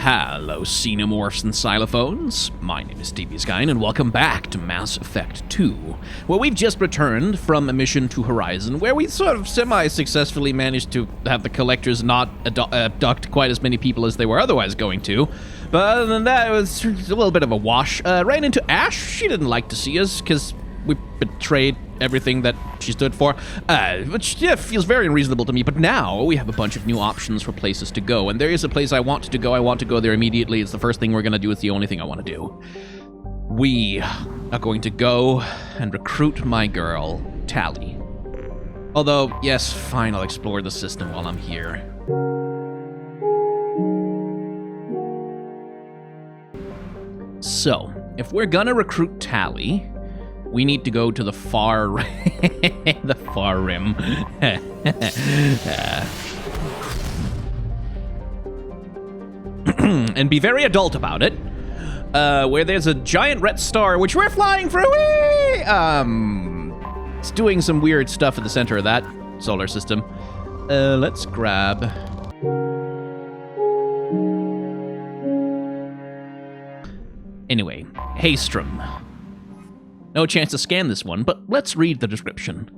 Hello, Xenomorphs and Xylophones. My name is DBSkyne, and welcome back to Mass Effect 2, where we've just returned from a mission to Horizon, where we sort of semi-successfully managed to have the Collectors not abduct quite as many people as they were otherwise going to. But other than that, it was a little bit of a wash. Ran into Ash. She didn't like to see us, because we betrayed everything that she stood for, which feels very unreasonable to me. But now we have a bunch of new options for places to go, and there is a place I want to go. I want to go there immediately. It's the first thing we're going to do. It's the only thing I want to do. We are going to go and recruit my girl, Tali. Although, yes, fine, I'll explore the system while I'm here. So, if we're gonna recruit Tali, we need to go to the far the far rim. And be very adult about it. Where there's a giant red star, which we're flying through. It's doing some weird stuff at the center of that solar system. Let's grab... Anyway, Haestrom. No chance to scan this one, but let's read the description.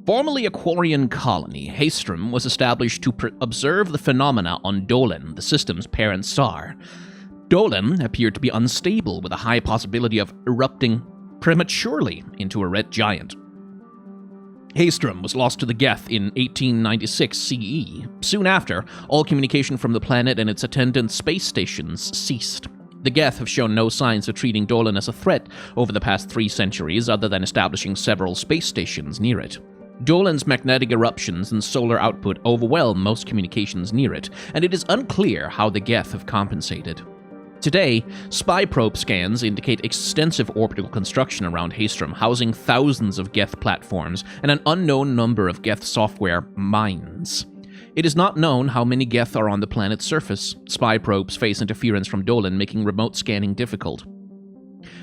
Formerly a Quarian colony, Haestrom was established to observe the phenomena on Dolan, the system's parent star. Dolan appeared to be unstable, with a high possibility of erupting prematurely into a red giant. Haestrom was lost to the Geth in 1896 CE. Soon after, all communication from the planet and its attendant space stations ceased. The Geth have shown no signs of treating Dolan as a threat over the past 3 centuries, other than establishing several space stations near it. Dolan's magnetic eruptions and solar output overwhelm most communications near it, and it is unclear how the Geth have compensated. Today, spy probe scans indicate extensive orbital construction around Haestrom, housing thousands of Geth platforms and an unknown number of Geth software mines. It is not known how many Geth are on the planet's surface. Spy probes face interference from Dolan, making remote scanning difficult.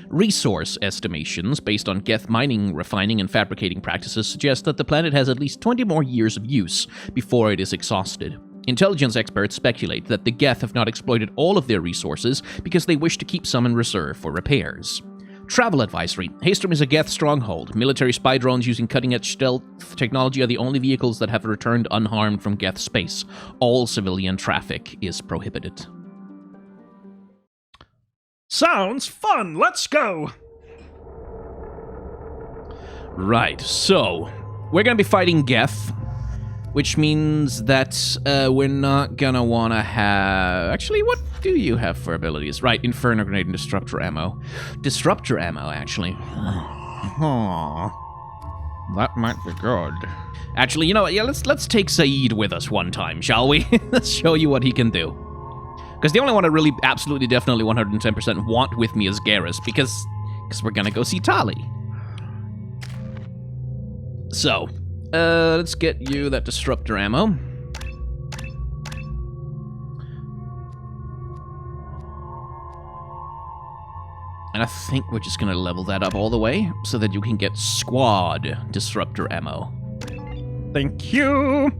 Resource estimations based on Geth mining, refining, and fabricating practices suggest that the planet has at least 20 more years of use before it is exhausted. Intelligence experts speculate that the Geth have not exploited all of their resources because they wish to keep some in reserve for repairs. Travel advisory. Haestrom is a Geth stronghold. Military spy drones using cutting-edge stealth technology are the only vehicles that have returned unharmed from Geth space. All civilian traffic is prohibited. Sounds fun! Let's go! Right, so we're gonna be fighting Geth, which means that we're not gonna wanna have... Actually, what do you have for abilities? Right, Inferno Grenade and Disruptor Ammo. Disruptor Ammo, actually. That might be good. Actually, you know what? Yeah, let's take Saeed with us one time, shall we? Let's show you what he can do. Because the only one I really absolutely definitely 110% want with me is Garrus, because we're gonna go see Tali. So, let's get you that Disruptor Ammo. And I think we're just gonna level that up all the way so that you can get Squad Disruptor Ammo. Thank you!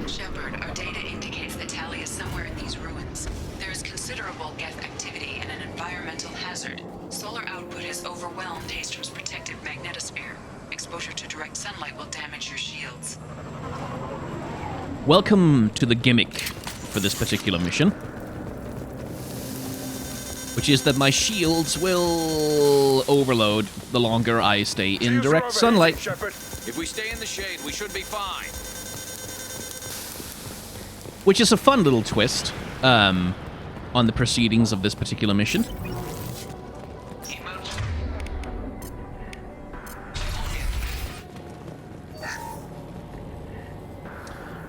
Shepard, our data indicates that Tali is somewhere in these ruins. There is considerable Geth activity and an environmental hazard. Solar output has overwhelmed Haestrom's protective magnetosphere. Exposure to direct sunlight will damage your shields. Welcome to the gimmick for this particular mission, which is that my shields will overload the longer I stay in direct sunlight. If we stay in the shade, we should be fine. Which is a fun little twist on the proceedings of this particular mission.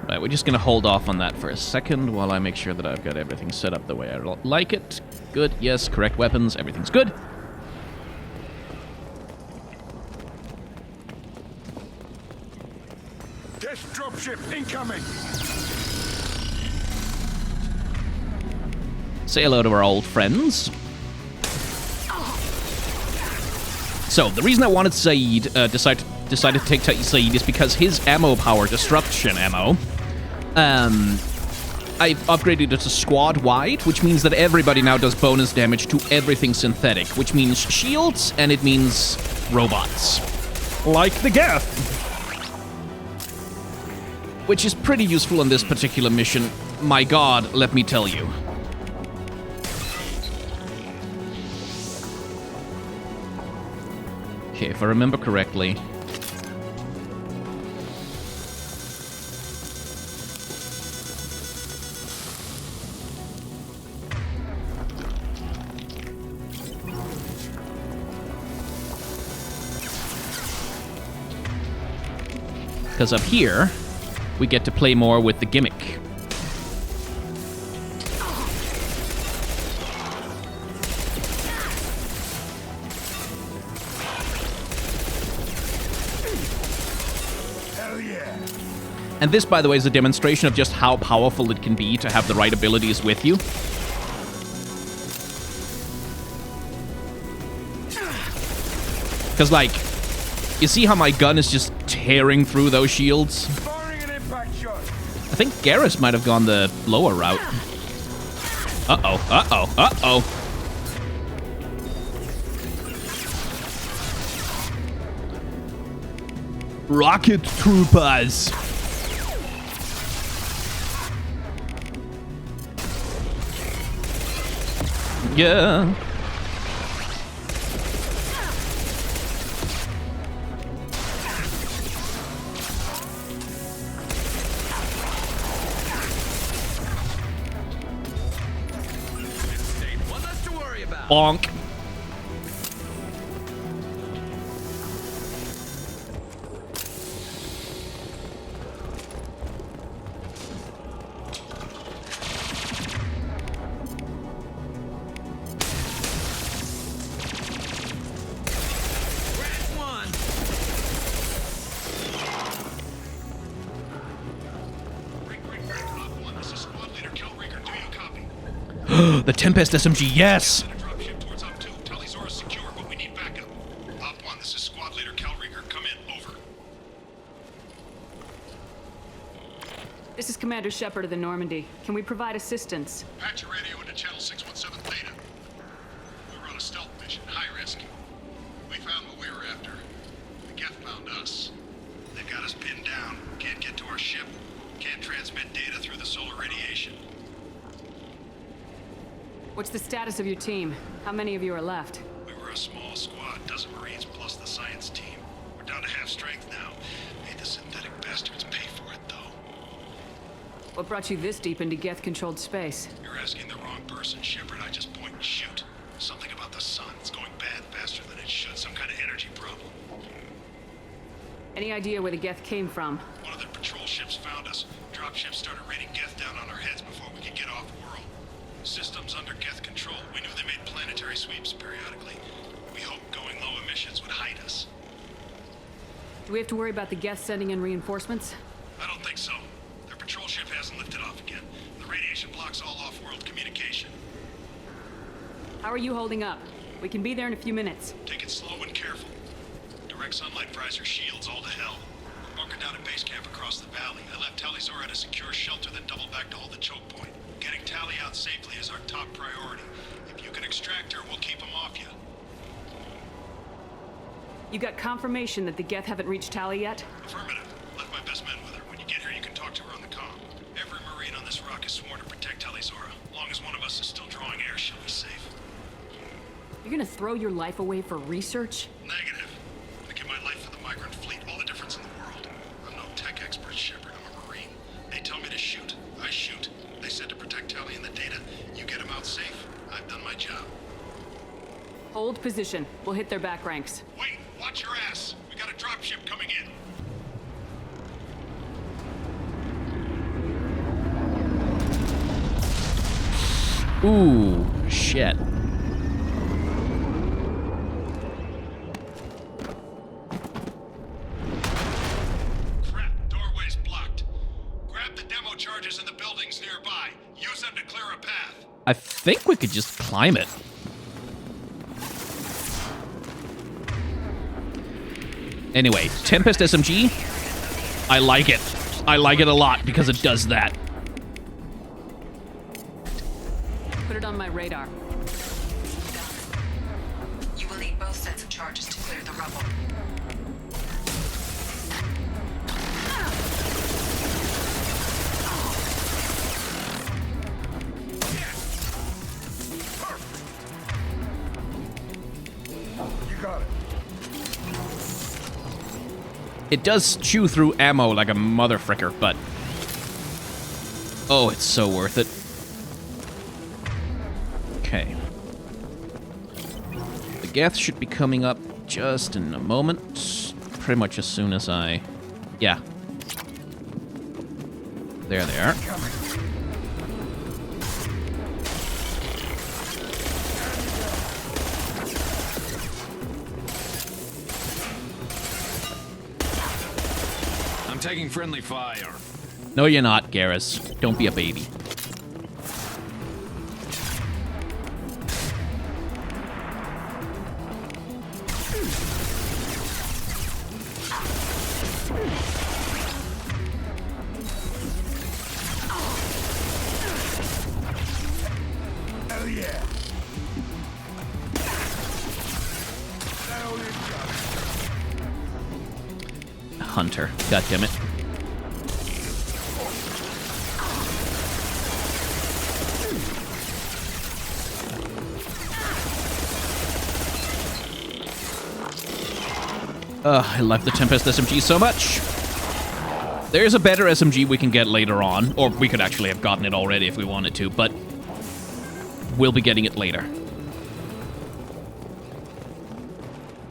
Right, we're just going to hold off on that for a second while I make sure that I've got everything set up the way I like it. Good, yes, correct weapons, everything's good. Geth dropship incoming! Say hello to our old friends. So, the reason I wanted Saeed, decided to take Saeed is because his ammo power, Disruption ammo, I've upgraded it to squad-wide, which means that everybody now does bonus damage to everything synthetic, which means shields, and it means robots. Like the Geth. Which is pretty useful in this particular mission. My god, let me tell you. Okay, if I remember correctly... Because up here, we get to play more with the gimmick. Hell yeah. And this, by the way, is a demonstration of just how powerful it can be to have the right abilities with you. Because, like, you see how my gun is just tearing through those shields? Firing an impact shot. I think Garrus might have gone the lower route. Uh-oh, uh-oh, uh-oh. Rocket troopers. Yeah. One less to worry about. Bonk. Crash one. This is Squad Leader Kelriker. Do you copy? The Tempest SMG, yes! Send a dropship towards Op 2. Talisaurus secure, but we need backup. Op 1, this is Squad Leader Kelriker. Come in. Over. This is Commander Shepard of the Normandy. Can we provide assistance? Patch your radio into Channel 617 Theta. We were on a stealth mission, high risk. We found what we were after. The Geth found us. They've got us pinned down. Can't get to our ship. Can't transmit data through the solar radiation. What's the status of your team? How many of you are left? We were a small squad, dozen Marines plus the science team. We're down to half strength now. Made the synthetic bastards pay for it, though. What brought you this deep into Geth-controlled space? You're asking the wrong person, Shepard. I just point and shoot. Something about the sun. It's going bad faster than it should. Some kind of energy problem. Any idea where the Geth came from? One of the patrol ships found us. Dropships started raining Geth down on our heads before we could get off-world. Systems under Geth control. We knew they made planetary sweeps periodically. We hoped going low emissions would hide us. Do we have to worry about the Geth sending in reinforcements? I don't think so. Their patrol ship hasn't lifted off again. The radiation blocks all off-world communication. How are you holding up? We can be there in a few minutes. Take it slow and careful. Direct sunlight fries our shields all to hell. We're bunkered down at base camp across the valley. I left Talisaur at a secure shelter, then doubled back to hold the choke point. Getting Tali out safely is our top priority. If you can extract her, we'll keep him off you. You got confirmation that the Geth haven't reached Tali yet? Affirmative. Left my best men with her. When you get here, you can talk to her on the comm. Every Marine on this rock is sworn to protect Talizora. As long as one of us is still drawing air, she'll be safe. You're gonna throw your life away for research? Negative. I give my life for the migrant fleet, all the difference in the world. I'm no tech expert, Shepard. I'm a Marine. They tell me to shoot. I shoot. They said to protect Tali and the data. You get them out safe. I've done my job. Hold position. We'll hit their back ranks. Wait, watch your ass. We got a dropship coming in. Ooh, shit. Crap, doorway's blocked. Grab the demo charges in the buildings nearby. Use them to clear a path. I think we could just climb it. Anyway, Tempest SMG, I like it. I like it a lot because it does that. Put it on my radar. You will need both sets of charges to clear the rubble. You got it. It does chew through ammo like a motherfricker, but... oh, it's so worth it. Okay. The Geth should be coming up just in a moment. Pretty much as soon as I... yeah. There they are. I'm taking friendly fire. No, you're not, Garrus. Don't be a baby. Hell yeah. Hell yeah. Hunter. God damn it. I love the Tempest SMG so much. There's a better SMG we can get later on, or we could actually have gotten it already if we wanted to, but we'll be getting it later.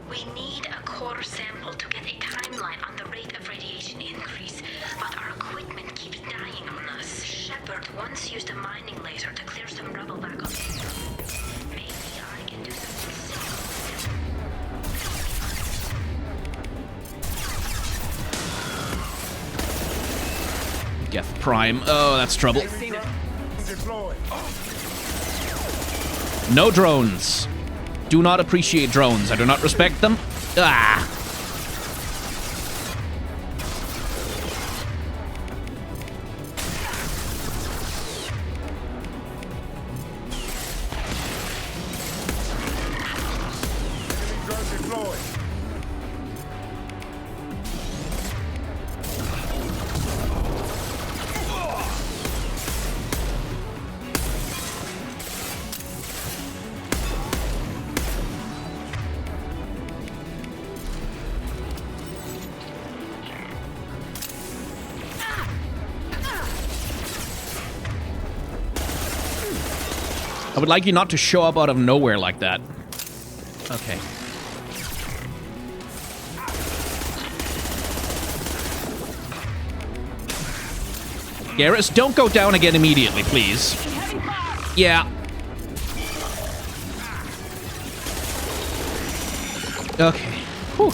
We need a core sample to get a timeline on the rate of radiation increase, but our equipment keeps dying on us. Shepard once used a mining laser to clear some rubble back up. Maybe I can do something similar. Geth Prime. Oh, that's trouble. I've seen it. Deploy. No drones. Do not appreciate drones. I do not respect them. Ah. Enemy drone deployed. I would like you not to show up out of nowhere like that. Okay. Garrus, don't go down again immediately, please. Yeah. Okay. Whew.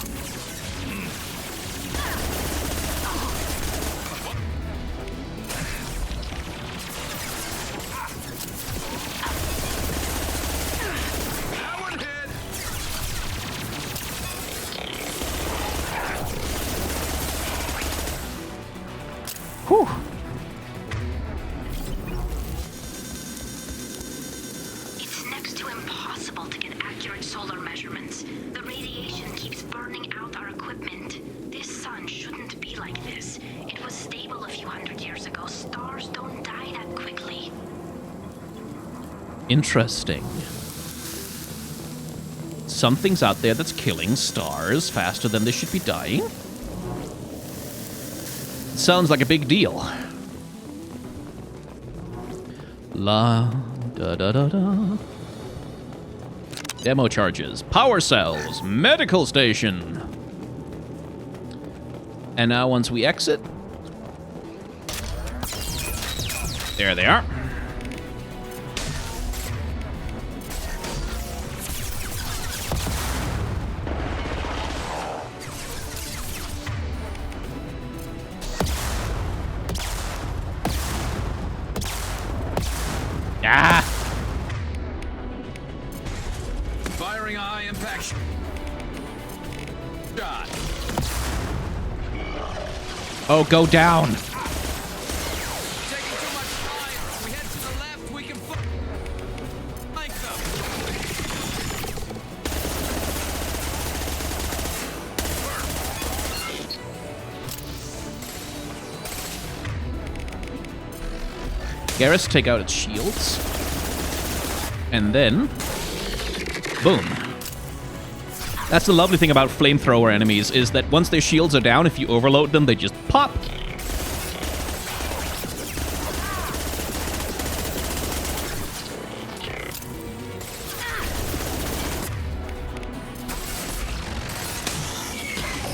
That one hit. Whew. It's next to impossible to get accurate solar measurements. The radiation keeps burning out our equipment. This sun shouldn't be like this. It was stable a few hundred years ago. Stars don't die that quickly. Interesting. Something's out there that's killing stars faster than they should be dying. Sounds like a big deal. La da da da da. Demo charges, power cells, medical station. And now once we exit, there they are. Ah! Firing a high impact shot. Oh, go down. Taking too much fire. If we head to the left, we can flank them. Garrus, take out its shields. And then... boom. That's the lovely thing about flamethrower enemies, is that once their shields are down, if you overload them, they just pop.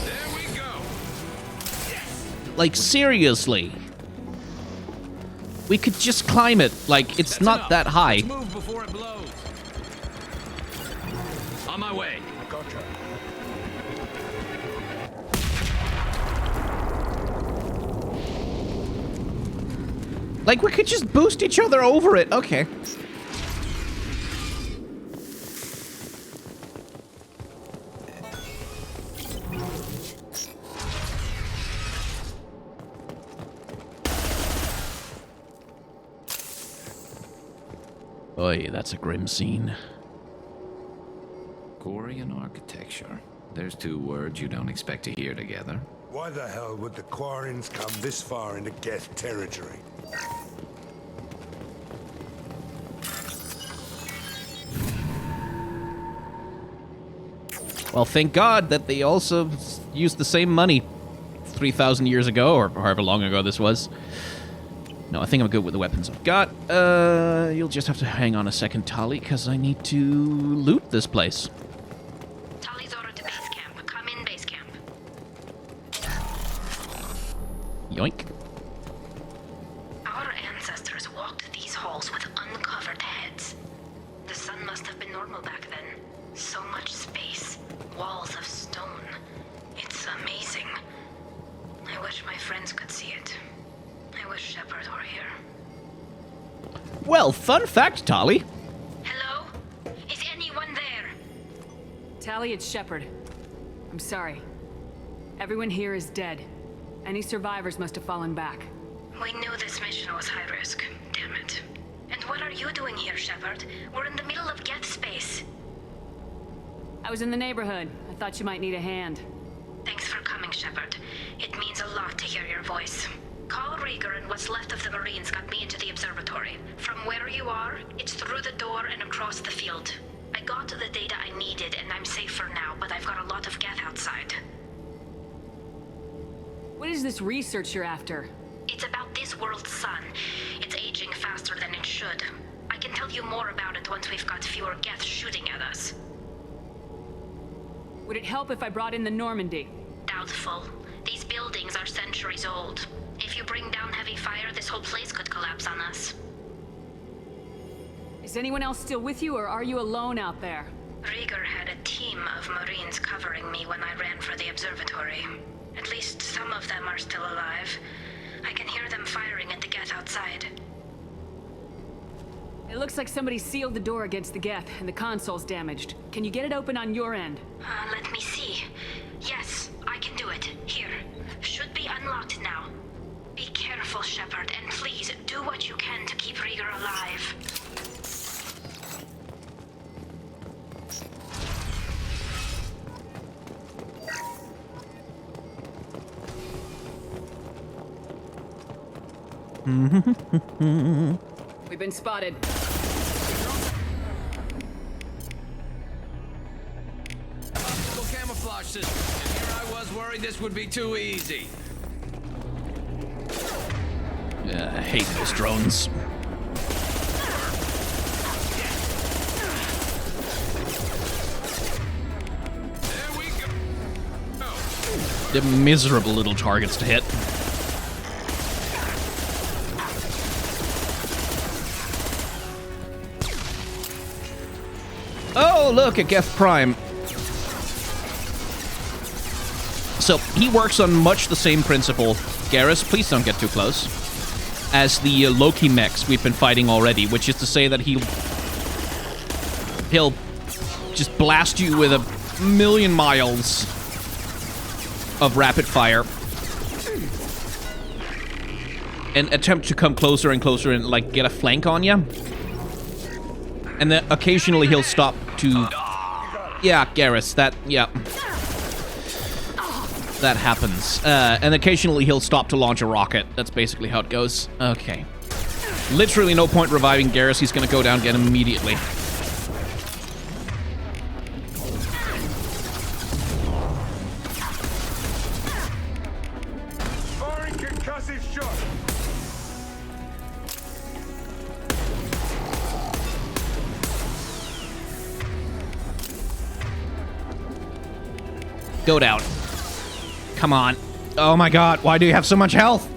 There we go. Like, seriously. We could just climb it. Like, it's That's not enough. that high. Let's move before it blows. On my way. Gotcha. Like, we could just boost each other over it. Okay. Oy, that's a grim scene. Quarian architecture. There's two words you don't expect to hear together. Why the hell would the Quarians come this far into Geth territory? Well, thank God that they also used the same money 3,000 years ago, or however long ago this was. No, I think I'm good with the weapons I've got. You'll just have to hang on a second, Tali, because I need to loot this place. Tali's order to base camp. Come in, base camp. Yoink. Our ancestors walked these halls with uncovered heads. The sun must have been normal back then. So much space. Walls of stone. It's amazing. I wish my friends could see it. I wish Shepard were here. Well, fun fact, Tali. Hello? Is anyone there? Tali, it's Shepard. I'm sorry. Everyone here is dead. Any survivors must have fallen back. We knew this mission was high risk. Damn it. And what are you doing here, Shepard? We're in the middle of Geth space. I was in the neighborhood. I thought you might need a hand. Thanks for coming, Shepard. It means a lot to hear your voice. Carl Rieger and what's left of the Marines got me into the observatory. From where you are, it's through the door and across the field. I got the data I needed and I'm safe for now, but I've got a lot of Geth outside. What is this research you're after? It's about this world's sun. It's aging faster than it should. I can tell you more about it once we've got fewer Geth shooting at us. Would it help if I brought in the Normandy? Doubtful. These buildings are centuries old. If you bring down heavy fire, this whole place could collapse on us. Is anyone else still with you, or are you alone out there? Rieger had a team of Marines covering me when I ran for the observatory. At least some of them are still alive. I can hear them firing at the Geth outside. It looks like somebody sealed the door against the Geth, and the console's damaged. Can you get it open on your end? Let me see. Yes, I can do it. Here. Should be unlocked now. Be careful, Shepard, and please do what you can to keep Rieger alive. We've been spotted. Optical camouflage system. And here I was worried this would be too easy. I hate those drones. There we go. They're miserable little targets to hit. Oh, look, a Geth Prime. So, he works on much the same principle. Garrus, please don't get too close. As the Loki mechs we've been fighting already, which is to say that he'll just blast you with a million miles of rapid fire. and attempt to come closer and closer and, like, get a flank on you. And then occasionally he'll stop to... Yeah, Garrus, that... Yeah. That happens. And occasionally he'll stop to launch a rocket. That's basically how it goes. Okay. Literally no point reviving Garrus. He's gonna go down again immediately. Firing concussive shot. Go down. Come on. Oh my god, why do you have so much health?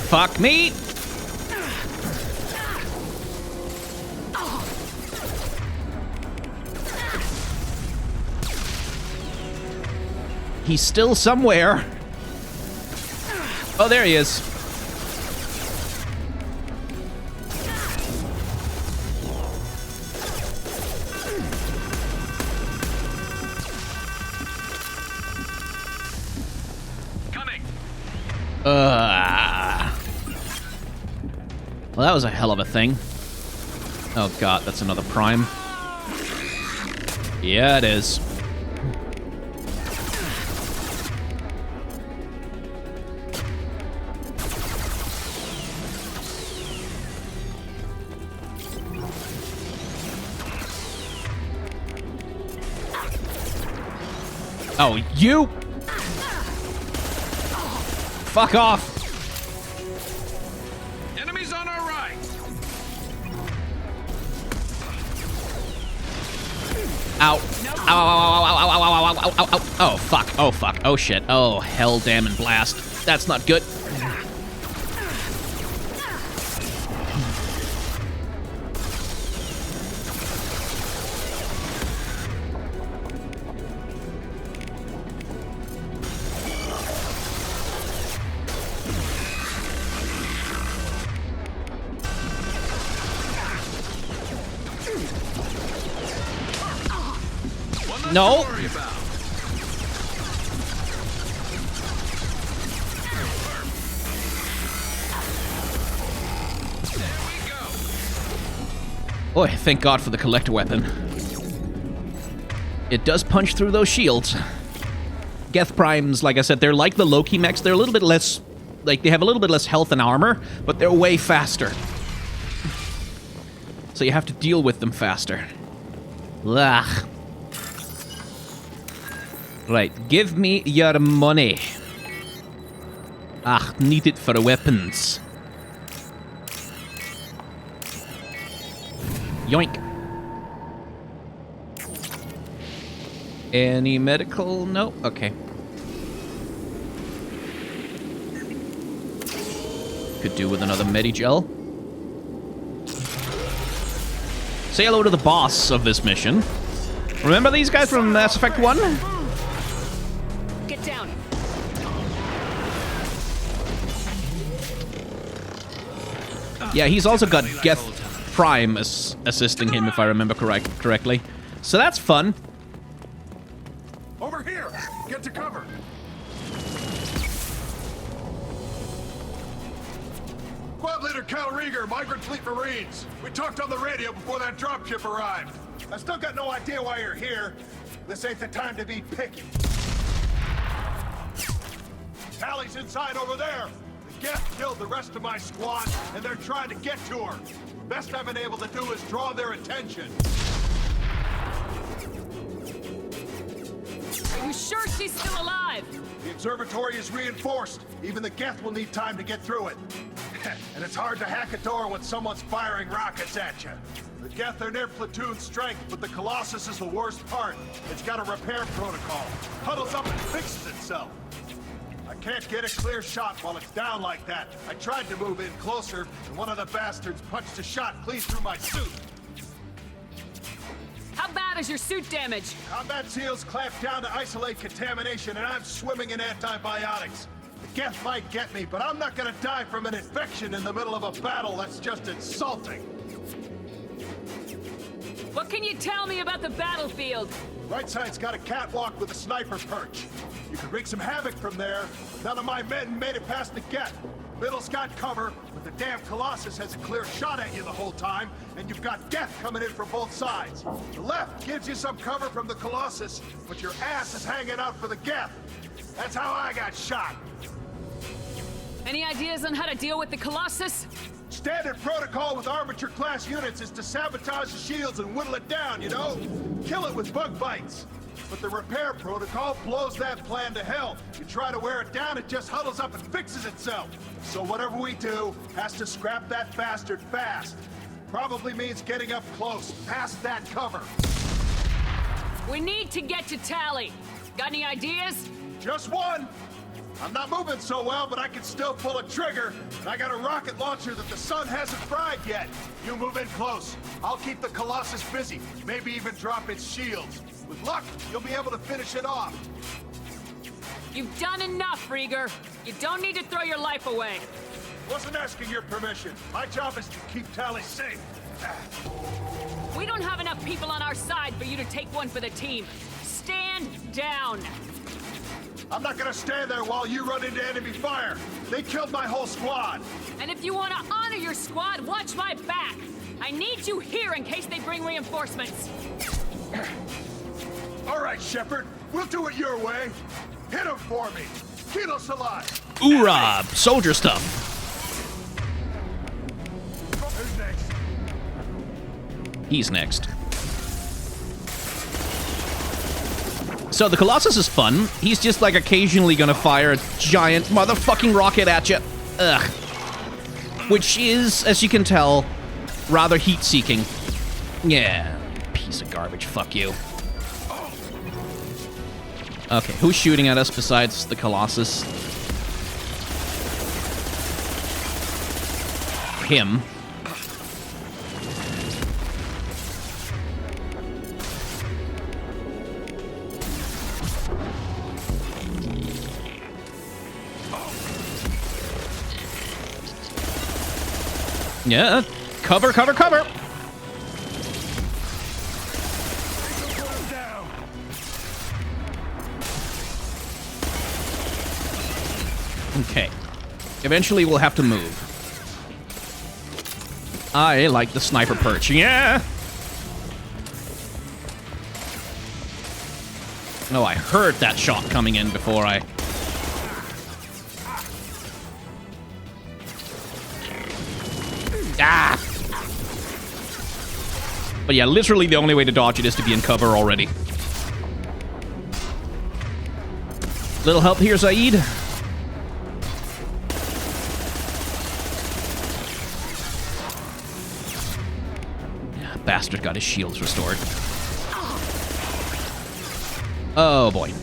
Fuck me! He's still somewhere. Oh, there he is. Well, that was a hell of a thing. Oh god, that's another prime. Yeah, it is. Oh, you! Fuck off! Enemies on our right. Ow. Ow, ow, ow, ow, ow, ow, ow, ow, ow, ow, ow. Oh, fuck. Oh, fuck. Oh, shit. Oh, hell, damn, and blast. That's not good. No. Worry about. There we go. Boy, thank God for the collector weapon. It does punch through those shields. Geth Primes, like I said, they're like the Loki mechs. They're a little bit less... Like, they have a little bit less health and armor, but they're way faster. So you have to deal with them faster. Ugh. Right, give me your money. Ah, need it for weapons. Yoink. Any medical? No? Okay. Could do with another Medigel. Say hello to the boss of this mission. Remember these guys from Mass Effect 1? Get down. Yeah, he's also got Geth Prime assisting him, if I remember correctly. So that's fun. Over here! Get to cover! Squad Leader Cal Rieger, Migrant Fleet Marines. We talked on the radio before that dropship arrived. I still got no idea why you're here. This ain't the time to be picky. Tally's inside over there. The Geth killed the rest of my squad, and they're trying to get to her. Best I've been able to do is draw their attention. Are you sure she's still alive? The observatory is reinforced. Even the Geth will need time to get through it. And it's hard to hack a door when someone's firing rockets at you. The Geth are near platoon strength, but the Colossus is the worst part. It's got a repair protocol. Huddles up and fixes itself. I can't get a clear shot while it's down like that. I tried to move in closer, and one of the bastards punched a shot clean through my suit. How bad is your suit damage? Combat SEALs clamped down to isolate contamination, and I'm swimming in antibiotics. The Geth might get me, but I'm not gonna die from an infection in the middle of a battle. That's just insulting. What can you tell me about the battlefield? Right side's got a catwalk with a sniper perch. You can wreak some havoc from there. None of my men made it past the gate. Middle's got cover, but the damn Colossus has a clear shot at you the whole time, and you've got death coming in from both sides. The left gives you some cover from the Colossus, but your ass is hanging out for the Geth. That's how I got shot. Any ideas on how to deal with the Colossus? Standard protocol with armature-class units is to sabotage the shields and whittle it down, you know? Kill it with bug bites. But the repair protocol blows that plan to hell. You try to wear it down, it just huddles up and fixes itself. So whatever we do has to scrap that bastard fast. Probably means getting up close, past that cover. We need to get to Tally. Got any ideas? Just one. I'm not moving so well, but I can still pull a trigger. And I got a rocket launcher that the sun hasn't fried yet. You move in close. I'll keep the Colossus busy. Maybe even drop its shields. With luck, you'll be able to finish it off. You've done enough, Rieger. You don't need to throw your life away. Wasn't asking your permission. My job is to keep Tally safe. We don't have enough people on our side for you to take one for the team. Stand down. I'm not gonna stand there while you run into enemy fire. They killed my whole squad. And if you want to honor your squad, watch my back. I need you here in case they bring reinforcements. All right, Shepard. We'll do it your way. Hit him for me. Kilo Salai. Hoorah! Soldier stuff. Who's next? He's next. So the Colossus is fun. He's just like occasionally gonna fire a giant motherfucking rocket at you. Ugh. Which is, as you can tell, rather heat-seeking. Yeah, piece of garbage. Fuck you. Okay, who's shooting at us besides the Colossus? Him. Yeah, cover, cover, cover! Okay. Eventually we'll have to move. I like the sniper perch. Yeah! Oh, I heard that shot coming in before I... Ah! But yeah, literally the only way to dodge it is to be in cover already. Little help here, Zaid. Bastard got his shields restored. Oh boy.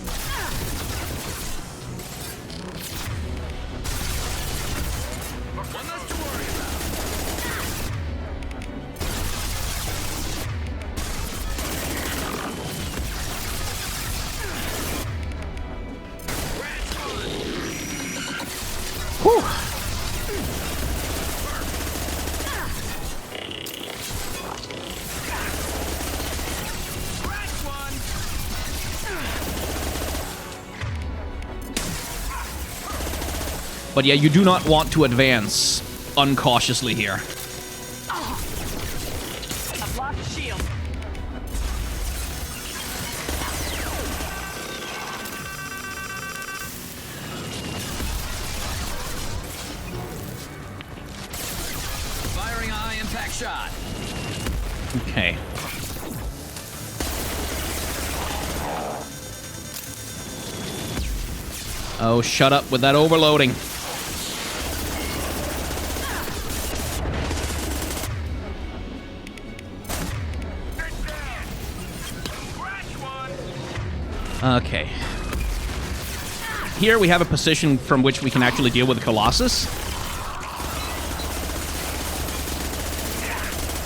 Whew. But yeah, you do not want to advance uncautiously here. I've lost a shield. Firing a high-impact shot. Okay. Oh, shut up with that overloading. Okay. Here we have a position from which we can actually deal with the Colossus.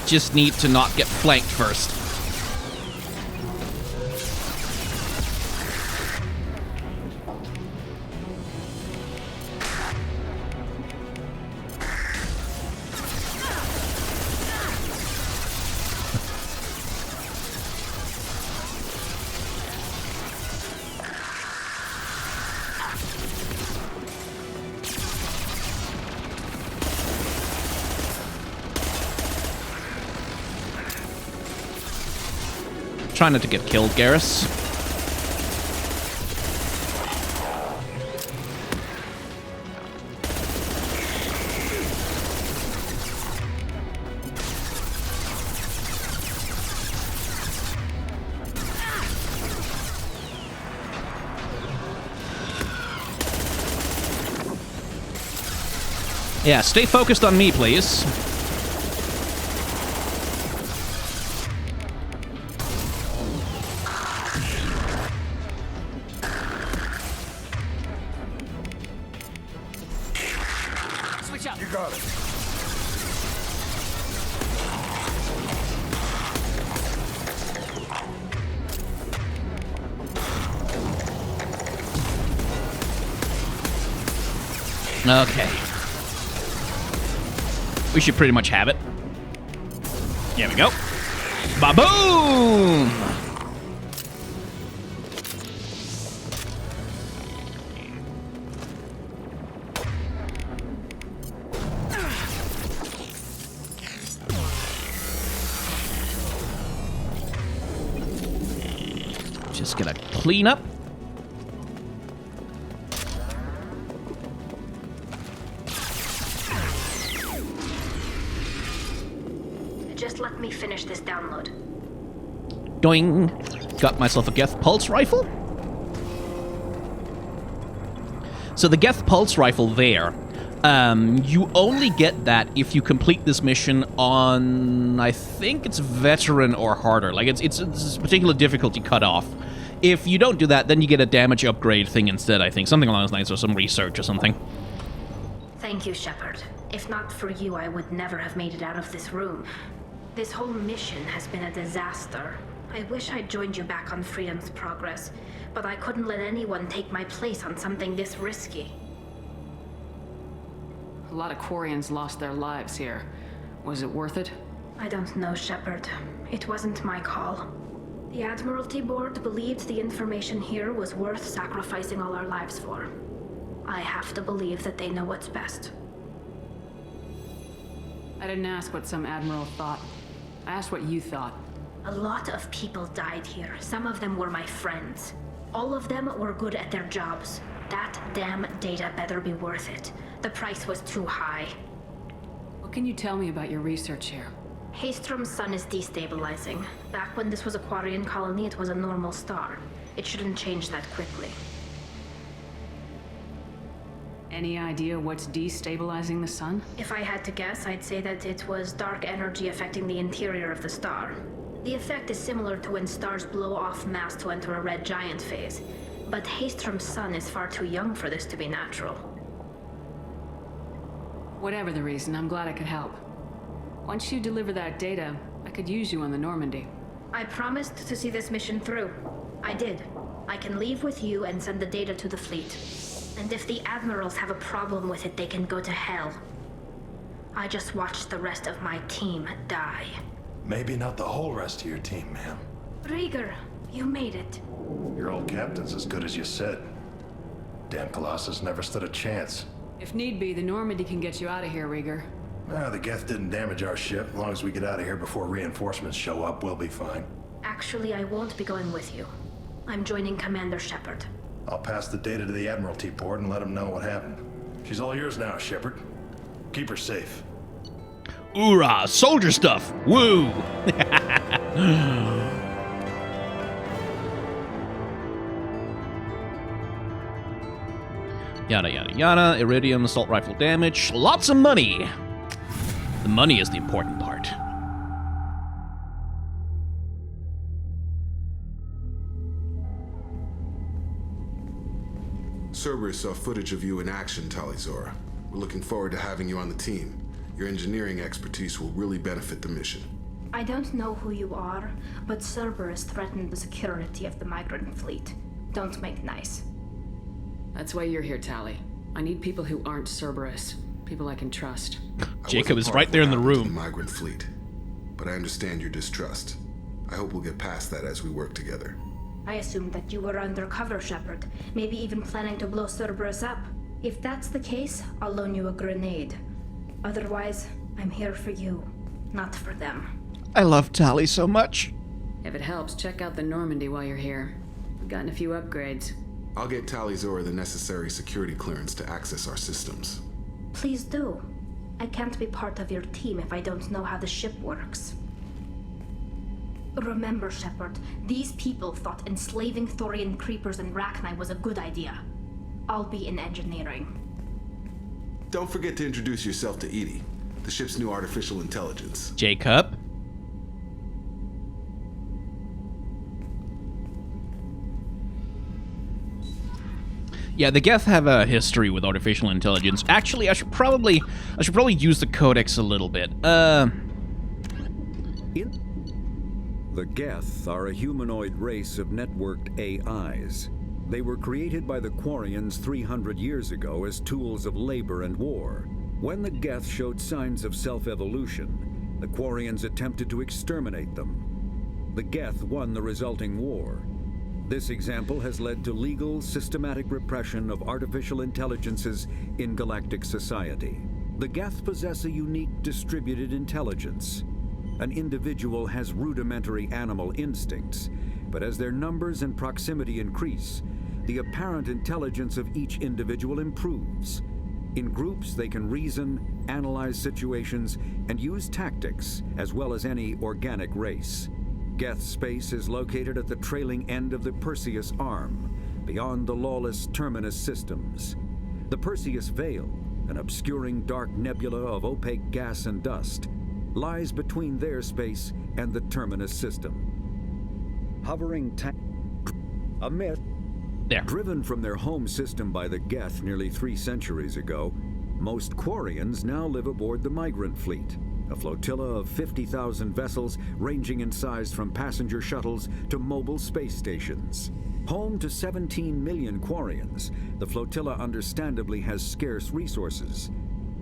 Just need to not get flanked first. Try not to get killed, Garrus. Yeah, stay focused on me, please. Switch up. You got it. Okay. We should pretty much have it. There we go. Ba-boom! Just gonna clean up. Just let me finish this download. Doing. Got myself a Geth Pulse Rifle. So the Geth Pulse Rifle there, you only get that if you complete this mission on, I think it's Veteran or harder. Like, it's a particular difficulty cutoff. If you don't do that, then you get a damage upgrade thing instead, I think. Something along those lines, or some research or something. Thank you, Shepard. If not for you, I would never have made it out of this room. This whole mission has been a disaster. I wish I'd joined you back on Freedom's Progress, but I couldn't let anyone take my place on something this risky. A lot of Quarians lost their lives here. Was it worth it? I don't know, Shepard. It wasn't my call. The Admiralty Board believed the information here was worth sacrificing all our lives for. I have to believe that they know what's best. I didn't ask what some admiral thought. I asked what you thought. A lot of people died here. Some of them were my friends. All of them were good at their jobs. That damn data better be worth it. The price was too high. What can you tell me about your research here? Haystrom's sun is destabilizing. Back when this was a Quarian colony, it was a normal star. It shouldn't change that quickly. Any idea what's destabilizing the sun? If I had to guess, I'd say that it was dark energy affecting the interior of the star. The effect is similar to when stars blow off mass to enter a red giant phase. But Haystrom's sun is far too young for this to be natural. Whatever the reason, I'm glad I could help. Once you deliver that data, I could use you on the Normandy. I promised to see this mission through. I did. I can leave with you and send the data to the fleet. And if the admirals have a problem with it, they can go to hell. I just watched the rest of my team die. Maybe not the whole rest of your team, ma'am. Rieger, you made it. Your old captain's as good as you said. Damn Colossus never stood a chance. If need be, the Normandy can get you out of here, Rieger. The Geth didn't damage our ship. As long as we get out of here before reinforcements show up, we'll be fine. Actually, I won't be going with you. I'm joining Commander Shepard. I'll pass the data to the Admiralty Board and let them know what happened. She's all yours now, Shepard. Keep her safe. Hoorah! Soldier stuff! Woo! Yada yada yada. Iridium, assault rifle damage. Lots of money! The money is the important part. Cerberus saw footage of you in action, Tali'Zorah. We're looking forward to having you on the team. Your engineering expertise will really benefit the mission. I don't know who you are, but Cerberus threatened the security of the migrant fleet. Don't make nice. That's why you're here, Tali. I need people who aren't Cerberus. People I can trust. Jacob is right there in the room. The migrant fleet, but I understand your distrust. I hope we'll get past that as we work together. I assumed that you were undercover, Shepard. Maybe even planning to blow Cerberus up. If that's the case, I'll loan you a grenade. Otherwise, I'm here for you, not for them. I love Tali so much. If it helps, check out the Normandy while you're here. We've gotten a few upgrades. I'll get Talizora the necessary security clearance to access our systems. Please do. I can't be part of your team if I don't know how the ship works. Remember, Shepard, these people thought enslaving Thorian creepers in Rachni was a good idea. I'll be in engineering. Don't forget to introduce yourself to EDI, the ship's new artificial intelligence. Jacob? Yeah, the Geth have a history with artificial intelligence. Actually, I should probably use the codex a little bit. The Geth are a humanoid race of networked AIs. They were created by the Quarians 300 years ago as tools of labor and war. When the Geth showed signs of self-evolution, the Quarians attempted to exterminate them. The Geth won the resulting war. This example has led to legal, systematic repression of artificial intelligences in galactic society. The Geth possess a unique distributed intelligence. An individual has rudimentary animal instincts, but as their numbers and proximity increase, the apparent intelligence of each individual improves. In groups, they can reason, analyze situations, and use tactics, as well as any organic race. Geth space is located at the trailing end of the Perseus Arm, beyond the lawless Terminus systems. The Perseus Veil, an obscuring dark nebula of opaque gas and dust, lies between their space and the Terminus system. Hovering a myth. There. Driven from their home system by the Geth nearly 3 centuries ago, most Quarians now live aboard the Migrant Fleet, a flotilla of 50,000 vessels ranging in size from passenger shuttles to mobile space stations. Home to 17 million Quarians, the flotilla understandably has scarce resources.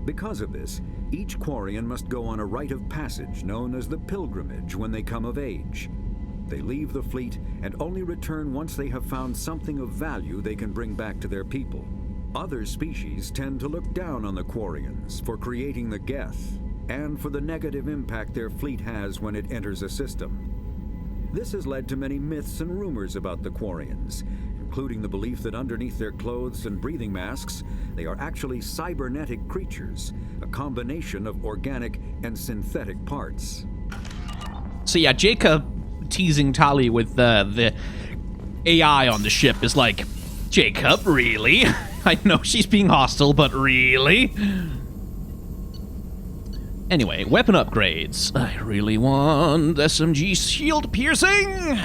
Because of this, each Quarian must go on a rite of passage known as the Pilgrimage when they come of age. They leave the fleet and only return once they have found something of value they can bring back to their people. Other species tend to look down on the Quarians for creating the Geth, and for the negative impact their fleet has when it enters a system. This has led to many myths and rumors about the Quarians, including the belief that underneath their clothes and breathing masks, they are actually cybernetic creatures, a combination of organic and synthetic parts. So yeah, Jacob teasing Tali with the AI on the ship is like, Jacob, really? I know she's being hostile, but really? Anyway, weapon upgrades. I really want SMG shield piercing!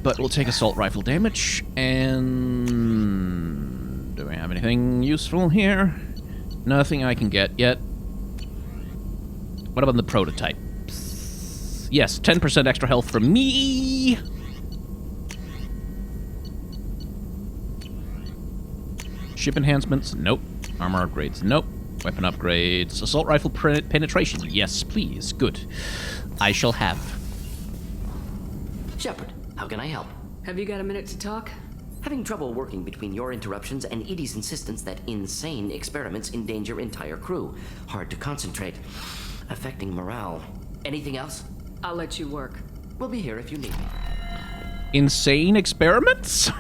But we'll take assault rifle damage, and... do we have anything useful here? Nothing I can get yet. What about the prototype? Yes, 10% extra health from me! Ship enhancements? Nope. Armor upgrades? Nope. Weapon upgrades. Assault rifle penetration? Yes, please. Good. I shall have. Shepard, how can I help? Have you got a minute to talk? Having trouble working between your interruptions and EDI's insistence that insane experiments endanger entire crew. Hard to concentrate. Affecting morale. Anything else? I'll let you work. We'll be here if you need me. Insane experiments?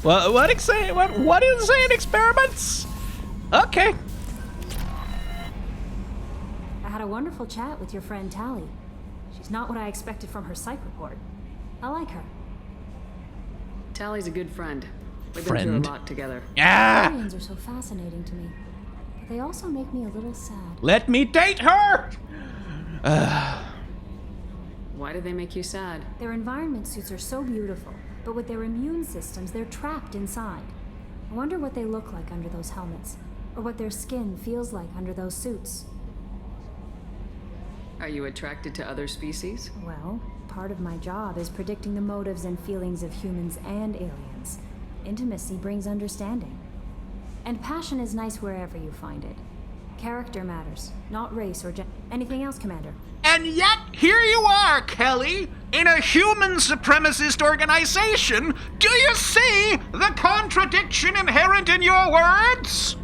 What insane experiments? Okay. I had a wonderful chat with your friend Tali. She's not what I expected from her psych report. I like her. Tali's a good friend. We've been through a lot together. Yeah. Aliens are so fascinating to me, but they also make me a little sad. Let me date her! Why do they make you sad? Their environment suits are so beautiful, but with their immune systems, they're trapped inside. I wonder what they look like under those helmets, or what their skin feels like under those suits. Are you attracted to other species? Well, part of my job is predicting the motives and feelings of humans and aliens. Intimacy brings understanding. And passion is nice wherever you find it. Character matters, not race or gender. Anything else, Commander? And yet, here you are, Kelly, in a human supremacist organization. Do you see the contradiction inherent in your words?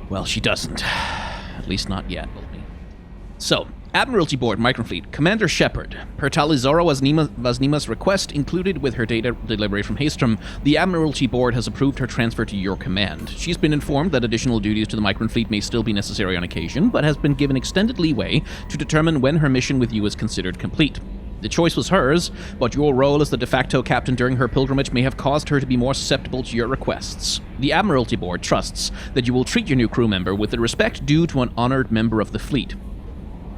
Well, she doesn't. At least not yet, will we? So, Admiralty Board, Microfleet, Commander Shepard. Per Talizora Vasnima's request included with her data delivery from Haestrom, the Admiralty Board has approved her transfer to your command. She's been informed that additional duties to the Microfleet may still be necessary on occasion, but has been given extended leeway to determine when her mission with you is considered complete. The choice was hers, but your role as the de facto captain during her pilgrimage may have caused her to be more susceptible to your requests. The Admiralty Board trusts that you will treat your new crew member with the respect due to an honored member of the fleet.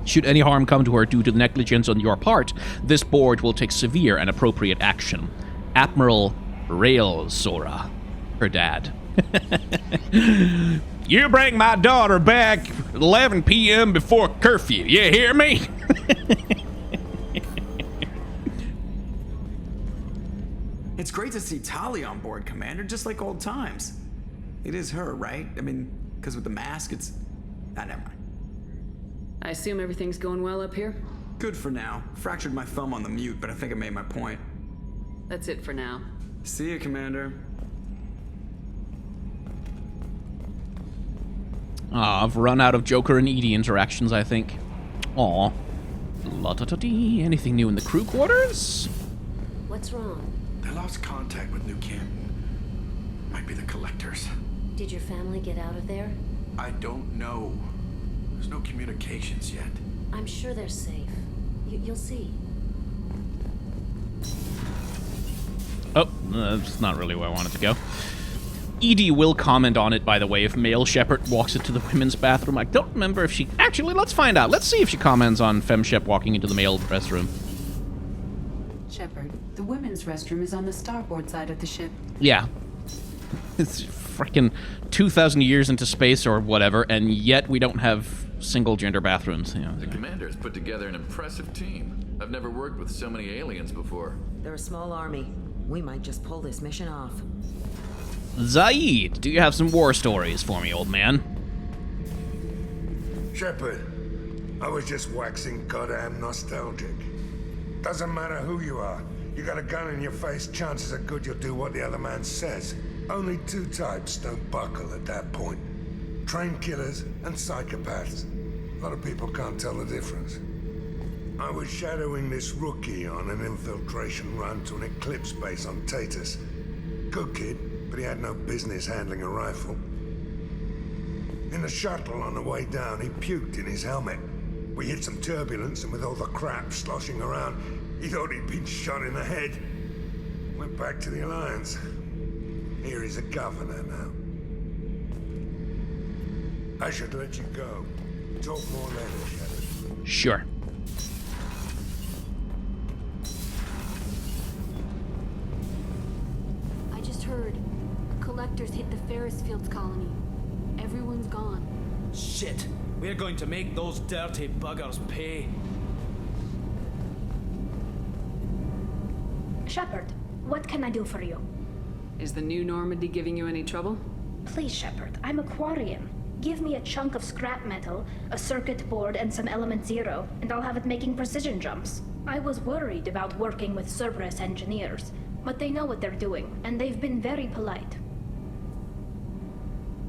Should any harm come to her due to negligence on your part, this board will take severe and appropriate action. Admiral Rail Zora. Her dad. You bring my daughter back 11 p.m. before curfew, you hear me? It's great to see Tali on board, Commander, just like old times. It is her, right? I mean, because with the mask, it's... never mind. I assume everything's going well up here? Good for now. Fractured my thumb on the mute, but I think I made my point. That's it for now. See you, Commander. I've run out of Joker and Edie interactions, I think. Aw. La-da-da-dee. Anything new in the crew quarters? What's wrong? They lost contact with New Canton. Might be the Collectors. Did your family get out of there? I don't know. There's no communications yet. I'm sure they're safe. You'll see. Oh, that's not really where I wanted to go. Edie will comment on it, by the way, if male Shepard walks into the women's bathroom. I don't remember if she... Actually, let's find out. Let's see if she comments on Fem Shep walking into the male restroom. Shepard, the women's restroom is on the starboard side of the ship. Yeah. It's freaking 2,000 years into space or whatever, and yet we don't have single-gender bathrooms. You know. The commander's put together an impressive team. I've never worked with so many aliens before. They're a small army. We might just pull this mission off. Zaid, do you have some war stories for me, old man? Shepard, I was just waxing goddamn nostalgic. Doesn't matter who you are. You got a gun in your face, chances are good you'll do what the other man says. Only two types don't buckle at that point. Trained killers and psychopaths. A lot of people can't tell the difference. I was shadowing this rookie on an infiltration run to an Eclipse base on Tatus. Good kid, but he had no business handling a rifle. In the shuttle on the way down, he puked in his helmet. We hit some turbulence, and with all the crap sloshing around, he thought he'd been shot in the head. Went back to the Alliance. Here he's a governor now. I should let you go. Talk more later, Shepard. Sure. I just heard. Collectors hit the Ferris Fields colony. Everyone's gone. Shit! We're going to make those dirty buggers pay. Shepard, what can I do for you? Is the new Normandy giving you any trouble? Please, Shepard, I'm a Quarian. Give me a chunk of scrap metal, a circuit board, and some Element Zero, and I'll have it making precision jumps. I was worried about working with Cerberus engineers, but they know what they're doing, and they've been very polite.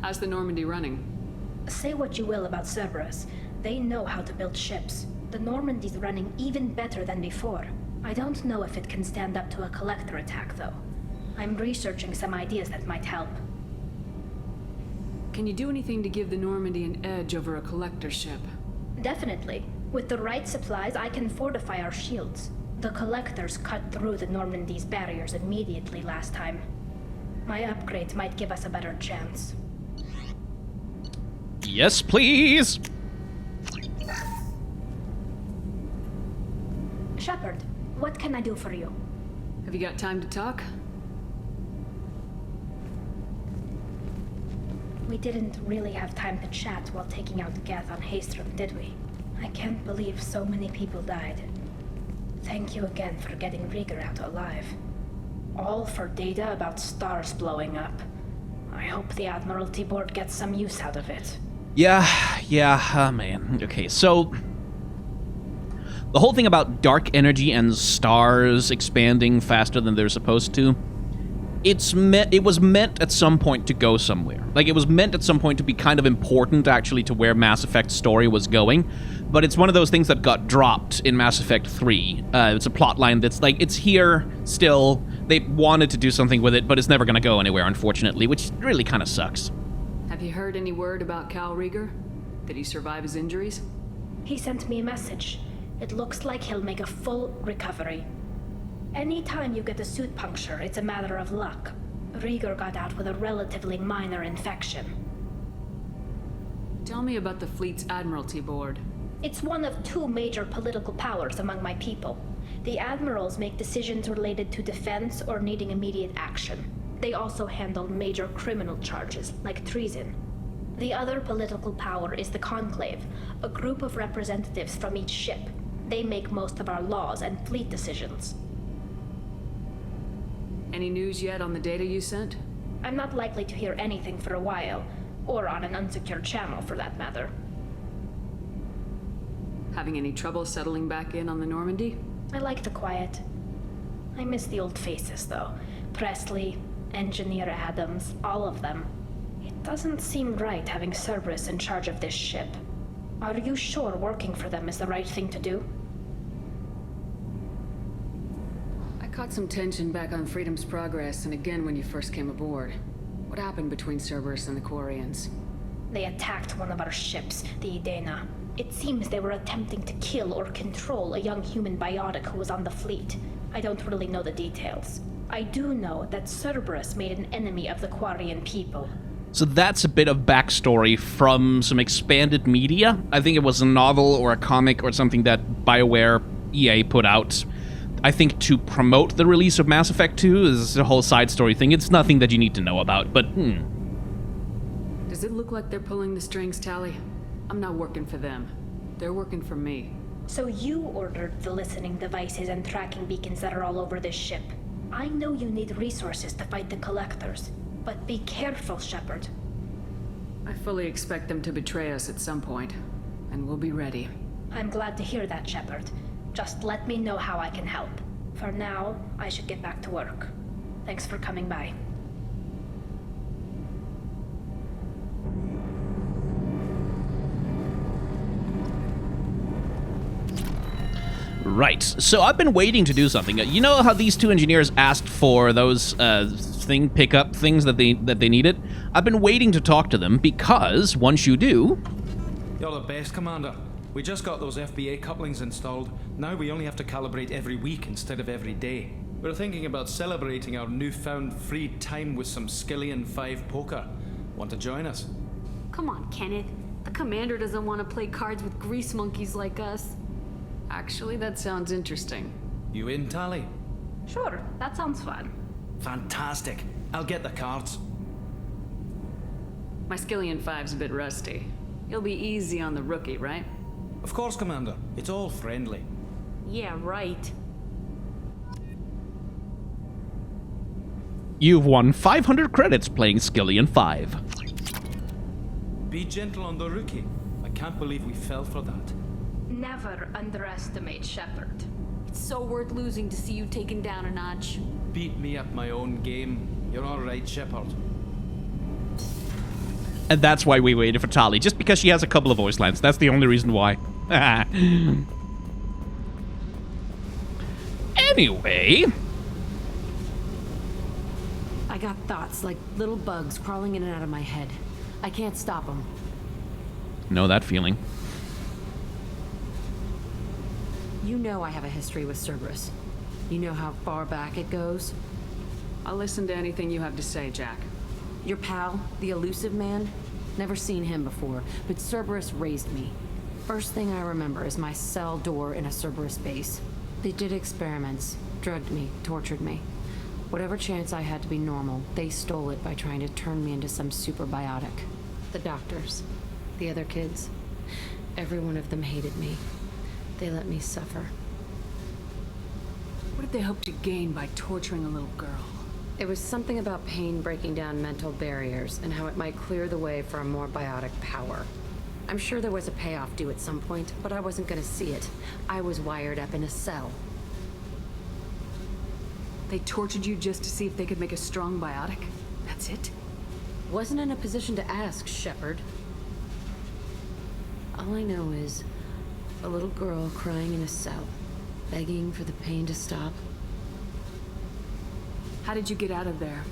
How's the Normandy running? Say what you will about Cerberus, they know how to build ships. The Normandy's running even better than before. I don't know if it can stand up to a Collector attack, though. I'm researching some ideas that might help. Can you do anything to give the Normandy an edge over a Collector ship? Definitely. With the right supplies, I can fortify our shields. The Collectors cut through the Normandy's barriers immediately last time. My upgrades might give us a better chance. Yes, please! Shepard, what can I do for you? Have you got time to talk? We didn't really have time to chat while taking out Geth on Haestrom, did we? I can't believe so many people died. Thank you again for getting Rieger out alive. All for data about stars blowing up. I hope the Admiralty Board gets some use out of it. Yeah, man. Okay, so... the whole thing about dark energy and stars expanding faster than they're supposed to, it was meant at some point to go somewhere. Like, it was meant at some point to be kind of important, actually, to where Mass Effect's story was going. But it's one of those things that got dropped in Mass Effect 3. It's a plotline that's, like, it's here still. They wanted to do something with it, but it's never going to go anywhere, unfortunately, which really kind of sucks. Have you heard any word about Cal Rieger? Did he survive his injuries? He sent me a message. It looks like he'll make a full recovery. Anytime you get a suit puncture, it's a matter of luck. Rieger got out with a relatively minor infection. Tell me about the fleet's Admiralty Board. It's one of 2 major political powers among my people. The admirals make decisions related to defense or needing immediate action. They also handle major criminal charges, like treason. The other political power is the Conclave, a group of representatives from each ship. They make most of our laws and fleet decisions. Any news yet on the data you sent? I'm not likely to hear anything for a while, or on an unsecured channel for that matter. Having any trouble settling back in on the Normandy? I like the quiet. I miss the old faces, though. Presley, Engineer Adams, all of them. It doesn't seem right having Cerberus in charge of this ship. Are you sure working for them is the right thing to do? I caught some tension back on Freedom's Progress, and again when you first came aboard. What happened between Cerberus and the Quarians? They attacked one of our ships, the Edena. It seems they were attempting to kill or control a young human biotic who was on the fleet. I don't really know the details. I do know that Cerberus made an enemy of the Quarian people. So that's a bit of backstory from some expanded media. I think it was a novel or a comic or something that BioWare EA put out. I think to promote the release of Mass Effect 2 is a whole side story thing. It's nothing that you need to know about, but Does it look like they're pulling the strings, Tali? I'm not working for them. They're working for me. So you ordered the listening devices and tracking beacons that are all over this ship. I know you need resources to fight the Collectors, but be careful, Shepard. I fully expect them to betray us at some point, and we'll be ready. I'm glad to hear that, Shepard. Just let me know how I can help. For now, I should get back to work. Thanks for coming by. Right, so I've been waiting to do something. You know how these 2 engineers asked for those pickup things that they needed? I've been waiting to talk to them because once you do... You're the best, Commander. We just got those FBA couplings installed. Now we only have to calibrate every week instead of every day. We're thinking about celebrating our newfound free time with some Skillian 5 poker. Want to join us? Come on, Kenneth. The Commander doesn't want to play cards with grease monkeys like us. Actually, that sounds interesting. You in, Tali? Sure, that sounds fun. Fantastic. I'll get the cards. My Skillian 5's a bit rusty. You'll be easy on the rookie, right? Of course, Commander. It's all friendly. Yeah, right. You've won 500 credits playing Skillian 5. Be gentle on the rookie. I can't believe we fell for that. Never underestimate Shepard. It's so worth losing to see you taken down a notch. Beat me at my own game. You're all right, Shepard. And that's why we waited for Tali, just because she has a couple of voice lines. That's the only reason why. Anyway. I got thoughts like little bugs crawling in and out of my head. I can't stop them. Know that feeling. You know I have a history with Cerberus. You know how far back it goes? I'll listen to anything you have to say, Jack. Your pal, the elusive man? Never seen him before, but Cerberus raised me. First thing I remember is my cell door in a Cerberus base. They did experiments, drugged me, tortured me. Whatever chance I had to be normal, they stole it by trying to turn me into some super biotic. The doctors, the other kids, every one of them hated me. They let me suffer. What did they hope to gain by torturing a little girl? It was something about pain breaking down mental barriers and how it might clear the way for a more biotic power. I'm sure there was a payoff due at some point, but I wasn't gonna see it. I was wired up in a cell. They tortured you just to see if they could make a strong biotic? That's it? Wasn't in a position to ask, Shepard. All I know is a little girl crying in a cell, begging for the pain to stop. How did you get out of there?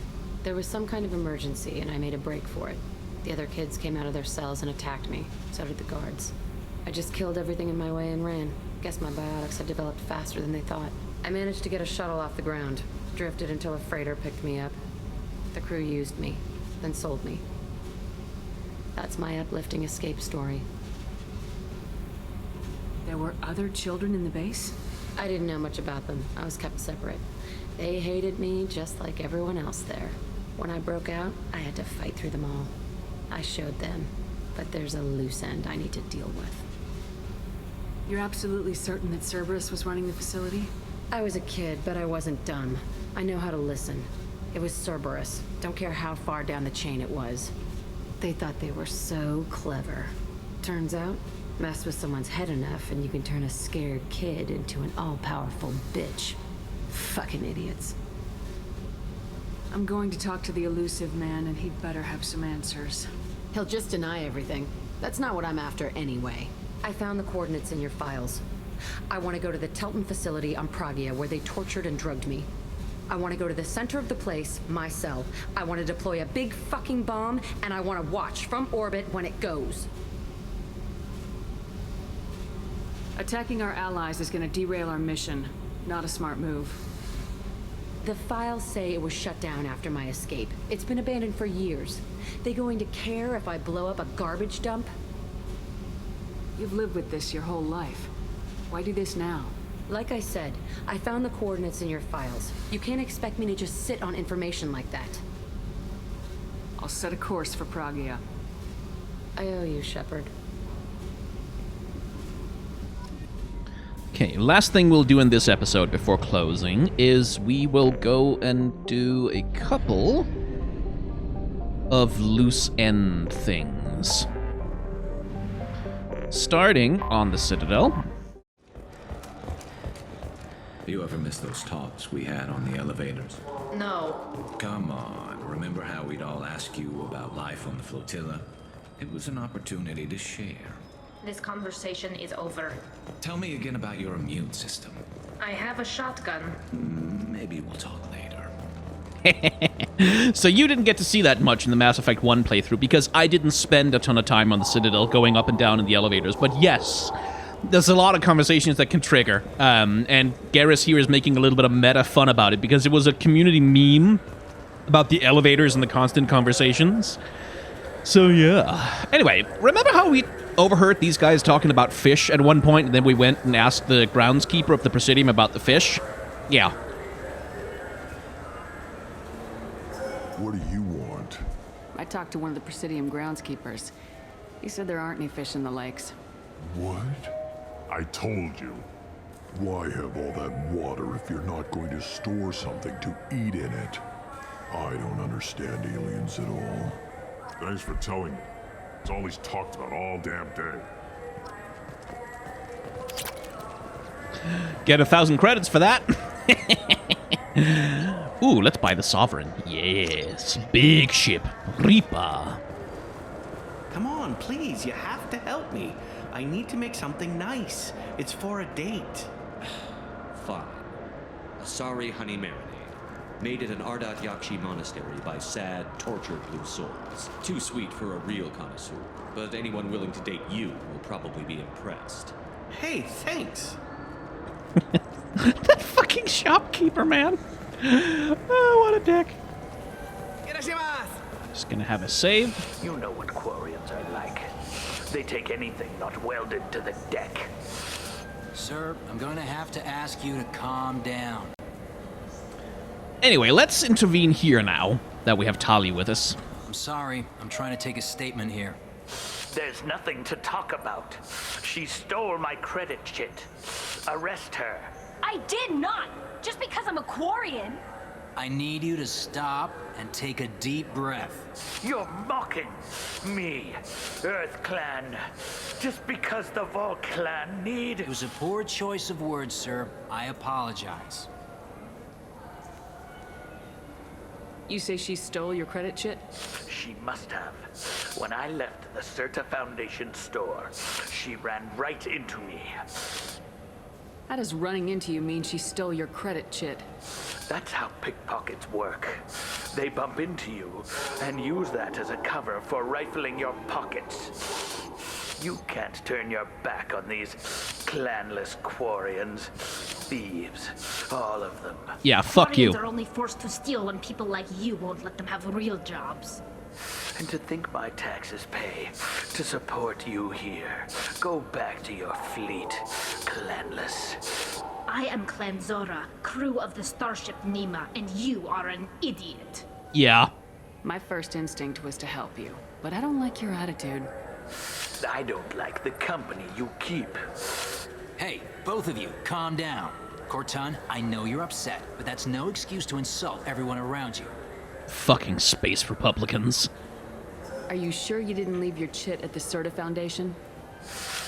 There was some kind of emergency, and I made a break for it. The other kids came out of their cells and attacked me. So did the guards. I just killed everything in my way and ran. Guess my biotics had developed faster than they thought. I managed to get a shuttle off the ground. Drifted until a freighter picked me up. The crew used me, then sold me. That's my uplifting escape story. There were other children in the base? I didn't know much about them. I was kept separate. They hated me just like everyone else there. When I broke out, I had to fight through them all. I showed them, but there's a loose end I need to deal with. You're absolutely certain that Cerberus was running the facility? I was a kid, but I wasn't dumb. I know how to listen. It was Cerberus. Don't care how far down the chain it was. They thought they were so clever. Turns out, mess with someone's head enough and you can turn a scared kid into an all-powerful bitch. Fucking idiots. I'm going to talk to the elusive man, and he'd better have some answers. He'll just deny everything. That's not what I'm after anyway. I found the coordinates in your files. I want to go to the Telton facility on Pragia where they tortured and drugged me. I want to go to the center of the place, my cell. I want to deploy a big fucking bomb, and I want to watch from orbit when it goes. Attacking our allies is going to derail our mission. Not a smart move. The files say it was shut down after my escape. It's been abandoned for years. They going to care if I blow up a garbage dump? You've lived with this your whole life. Why do this now? Like I said, I found the coordinates in your files. You can't expect me to just sit on information like that. I'll set a course for Pragia. I owe you, Shepard. Okay, last thing we'll do in this episode before closing is we will go and do a couple of loose end things. Starting on the Citadel. You ever miss those talks we had on the elevators? No. Come on, remember how we'd all ask you about life on the flotilla? It was an opportunity to share. This conversation is over. Tell me again about your immune system. I have a shotgun. Maybe we'll talk later. So you didn't get to see that much in the Mass Effect 1 playthrough because I didn't spend a ton of time on the Citadel going up and down in the elevators. But yes, there's a lot of conversations that can trigger. And Garrus here is making a little bit of meta fun about it because it was a community meme about the elevators and the constant conversations. So yeah. Anyway, remember how we overheard these guys talking about fish at one point, and then we went and asked the groundskeeper of the Presidium about the fish? Yeah. What do you want? I talked to one of the Presidium groundskeepers. He said there aren't any fish in the lakes. What? I told you. Why have all that water if you're not going to store something to eat in it? I don't understand aliens at all. Thanks for telling me. It's all he's talked about all damn day. Get 1,000 credits for that. Ooh, let's buy the Sovereign. Yes, big ship, Reaper. Come on, please, you have to help me. I need to make something nice. It's for a date. Fine. Sorry, honey marinade. Made at an Ardat Yakshi monastery by sad, tortured blue souls. Too sweet for a real connoisseur, but anyone willing to date you will probably be impressed. Hey, thanks. That fucking shopkeeper, man. Oh, what a dick. Just gonna have a save. You know what Quarians are like. They take anything not welded to the deck. Sir, I'm going to have to ask you to calm down. Anyway, let's intervene here now that we have Tali with us. I'm sorry. I'm trying to take a statement here. There's nothing to talk about. She stole my credit chit. Arrest her. I did not! Just because I'm a Quarian! I need you to stop and take a deep breath. You're mocking me, Earth Clan. Just because the Vol Clan need... It was a poor choice of words, sir. I apologize. You say she stole your credit chit? She must have. When I left the Certa Foundation store, she ran right into me. How does running into you mean she stole your credit chit? That's how pickpockets work. They bump into you and use that as a cover for rifling your pockets. You can't turn your back on these clanless Quarians. Thieves. All of them. Yeah, fuck you. Quarians are only forced to steal when people like you won't let them have real jobs. And to think my taxes pay to support you here. Go back to your fleet, clanless. I am Clan Zora, crew of the starship Nima, and you are an idiot. Yeah. My first instinct was to help you, but I don't like your attitude. I don't like the company you keep. Hey, both of you, calm down. Corton, I know you're upset, but that's no excuse to insult everyone around you. Fucking space Republicans. Are you sure you didn't leave your chit at the Certa Foundation?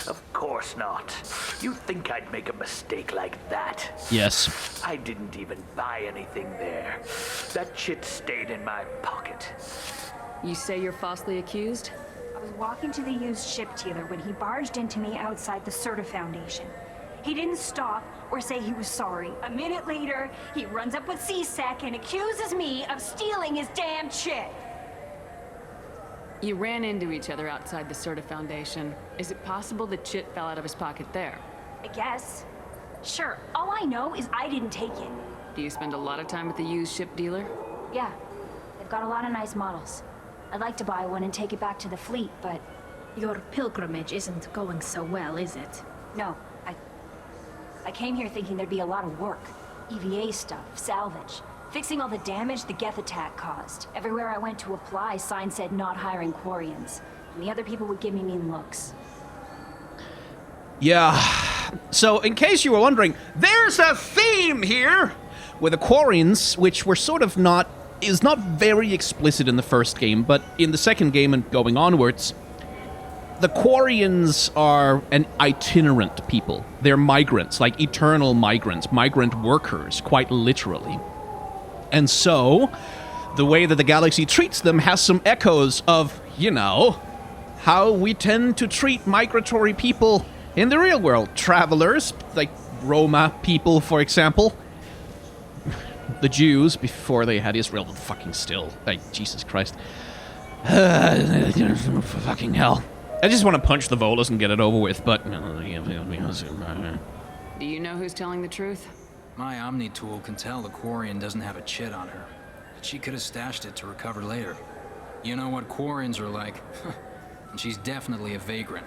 Of course not. You think I'd make a mistake like that? Yes. I didn't even buy anything there. That chit stayed in my pocket. You say you're falsely accused? I was walking to the used ship dealer when he barged into me outside the Certa Foundation. He didn't stop or say he was sorry. A minute later, he runs up with CSEC and accuses me of stealing his damn chit. You ran into each other outside the Certa Foundation. Is it possible the chit fell out of his pocket there? I guess. Sure, all I know is I didn't take it. Do you spend a lot of time at the used ship dealer? Yeah, they've got a lot of nice models. I'd like to buy one and take it back to the fleet, but your pilgrimage isn't going so well, is it? No, I came here thinking there'd be a lot of work. EVA stuff, salvage, fixing all the damage the Geth attack caused. Everywhere I went to apply, signs said not hiring Quarians. And the other people would give me mean looks. Yeah. So, in case you were wondering, there's a theme here with the Quarians, which were sort of is not very explicit in the first game, but in the second game and going onwards, the Quarians are an itinerant people. They're migrants, like eternal migrants, migrant workers, quite literally. And so, the way that the galaxy treats them has some echoes of, you know, how we tend to treat migratory people in the real world. Travelers, like Roma people, for example. The Jews, before they had Israel, fucking still. Like, Jesus Christ. Fucking hell. I just want to punch the Volus and get it over with, but... Do you know who's telling the truth? My Omni tool can tell the Quarian doesn't have a chit on her, but she could have stashed it to recover later. You know what Quarians are like, and she's definitely a vagrant.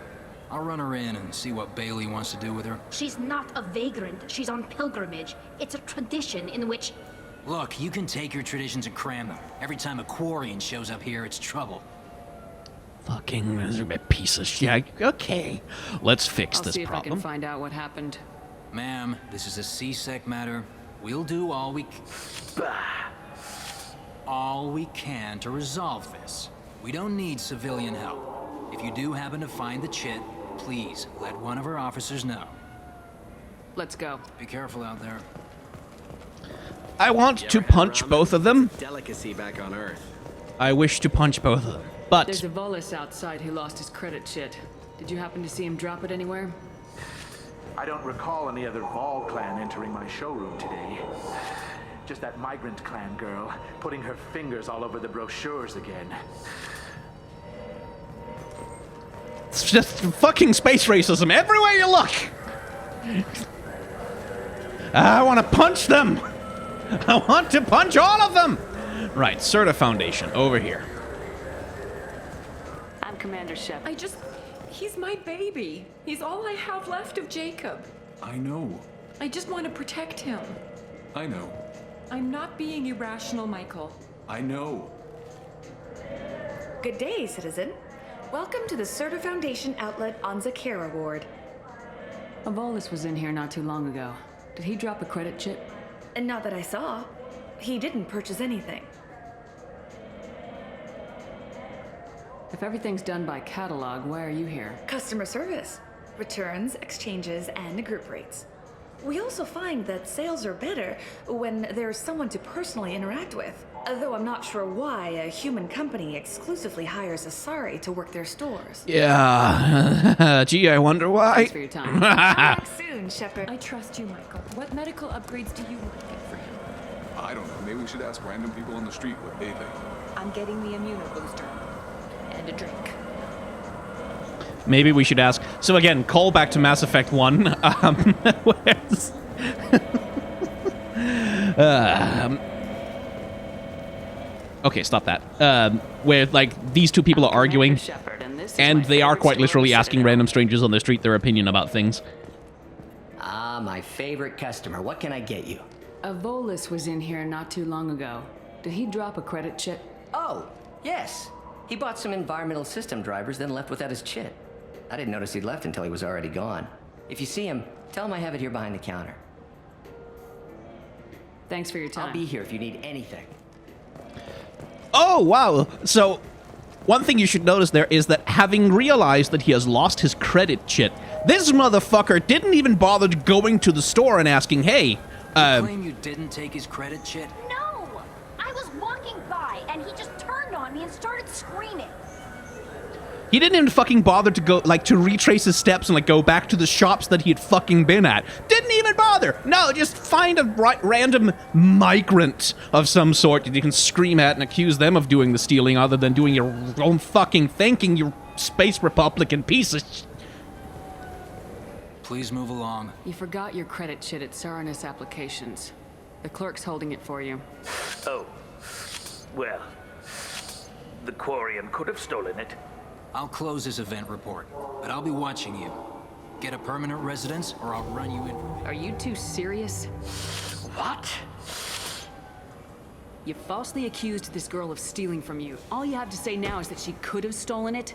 I'll run her in and see what Bailey wants to do with her. She's not a vagrant. She's on pilgrimage. It's a tradition in which... Look, you can take your traditions and cram them. Every time a Quarian shows up here, it's trouble. Fucking piece of shit. Okay, let's fix this I'll see problem. if I can find out what happened. Ma'am, this is a CSEC matter. We'll do all we can to resolve this. We don't need civilian help. If you do happen to find the chit, please let one of our officers know. Let's go. Be careful out there. I want to punch both of them. Delicacy back on Earth. I wish to punch both of them, but... There's a Volus outside who lost his credit chit. Did you happen to see him drop it anywhere? I don't recall any other Vol clan entering my showroom today. Just that migrant clan girl putting her fingers all over the brochures again. It's just fucking space racism everywhere you look! I want to punch them! I want to punch all of them! Right, Certa Foundation, over here. I'm Commander Shep. He's my baby. He's all I have left of Jacob. I know. I just want to protect him. I know. I'm not being irrational, Michael. I know. Good day, citizen. Welcome to the Certa Foundation outlet on Zakera Ward. A Volus was in here not too long ago. Did he drop a credit chit? And not that I saw. He didn't purchase anything. If everything's done by catalog, why are you here? Customer service. Returns, exchanges, and group rates. We also find that sales are better when there's someone to personally interact with. Though I'm not sure why a human company exclusively hires Asari to work their stores. Yeah. Gee, I wonder why. Thanks for your time. Come back soon, Shepard. I trust you, Michael. What medical upgrades do you want to get for him? I don't know. Maybe we should ask random people on the street what they think. I'm getting the immunobooster. And a drink. Maybe we should ask. So again, call back to Mass Effect 1. Where's... okay, stop that. Where, like, these two people are arguing, and they are quite literally asking random strangers on the street their opinion about things. Ah, my favorite customer. What can I get you? A Volus was in here not too long ago. Did he drop a credit chit? Oh, yes. He bought some environmental system drivers, then left without his chit. I didn't notice he'd left until he was already gone. If you see him, tell him I have it here behind the counter. Thanks for your time. I'll be here if you need anything. Oh, wow. So, one thing you should notice there is that having realized that he has lost his credit chit, this motherfucker didn't even bother going to the store and asking, hey, You claim you didn't take his credit chit? No! I was walking by, and he just turned on me and started screaming. he didn't even fucking bother to go, like, to retrace his steps and, like, go back to the shops that he had fucking been at. Didn't even bother. No, just find a random migrant of some sort that you can scream at and accuse them of doing the stealing other than doing your own fucking thinking, you space Republican piece of Please move along. You forgot your credit chit at Saranus Applications. The clerk's holding it for you. Oh. Well, the Quarian could have stolen it. I'll close this event report, but I'll be watching you. Get a permanent residence, or I'll run you in. Are you two serious? What? You falsely accused this girl of stealing from you. All you have to say now is that she could have stolen it?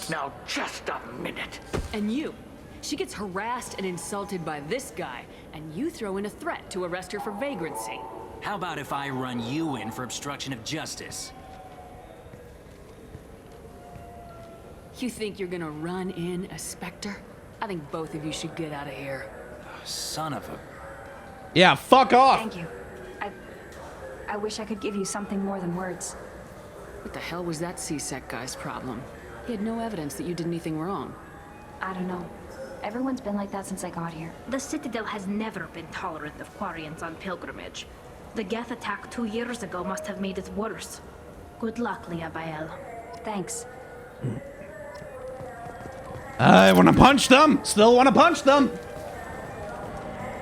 Now, just a minute. And you. She gets harassed and insulted by this guy, and you throw in a threat to arrest her for vagrancy. How about if I run you in for obstruction of justice? You think you're gonna run in a Spectre? I think both of you should get out of here. Son of a... Yeah, fuck off! Thank you. I wish I could give you something more than words. What the hell was that C-Sec guy's problem? He had no evidence that you did anything wrong. I don't know. Everyone's been like that since I got here. The Citadel has never been tolerant of Quarians on pilgrimage. The Geth attack 2 years ago must have made it worse. Good luck, Liabael. Thanks. I want to punch them! Still want to punch them!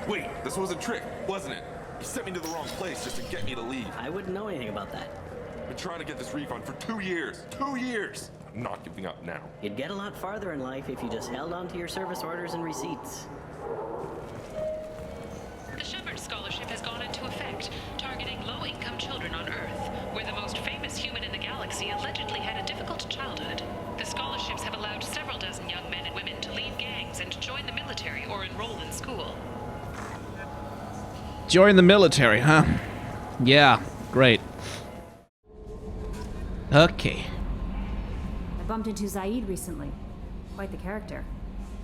Wait, this was a trick, wasn't it? You sent me to the wrong place just to get me to leave. I wouldn't know anything about that. I've been trying to get this refund for 2 years. 2 years! I'm not giving up now. You'd get a lot farther in life if you just held on to your service orders and receipts. The Shepard Scholarship has gone into effect, targeting low-income children on Earth, where the most famous human in the galaxy allegedly had a difficult childhood. The scholarships have allowed several dozen young men and women to leave gangs and join the military or enroll in school. Join the military, huh? Yeah, great. Okay. I bumped into Zaid recently. Quite the character.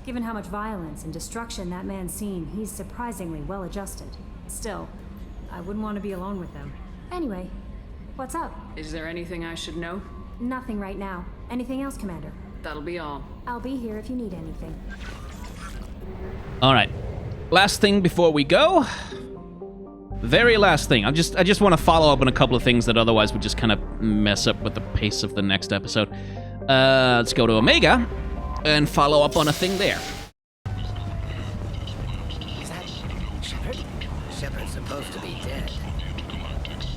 Given how much violence and destruction that man's seen, he's surprisingly well adjusted. Still, I wouldn't want to be alone with them. Anyway, what's up? Is there anything I should know? Nothing right now. Anything else, Commander? That'll be all. I'll be here if you need anything. Alright. Last thing before we go. Very last thing. I just want to follow up on a couple of things that otherwise would just kind of mess up with the pace of the next episode. Let's go to Omega and follow up on a thing there. Is that Shepard? Shepard's supposed to be dead.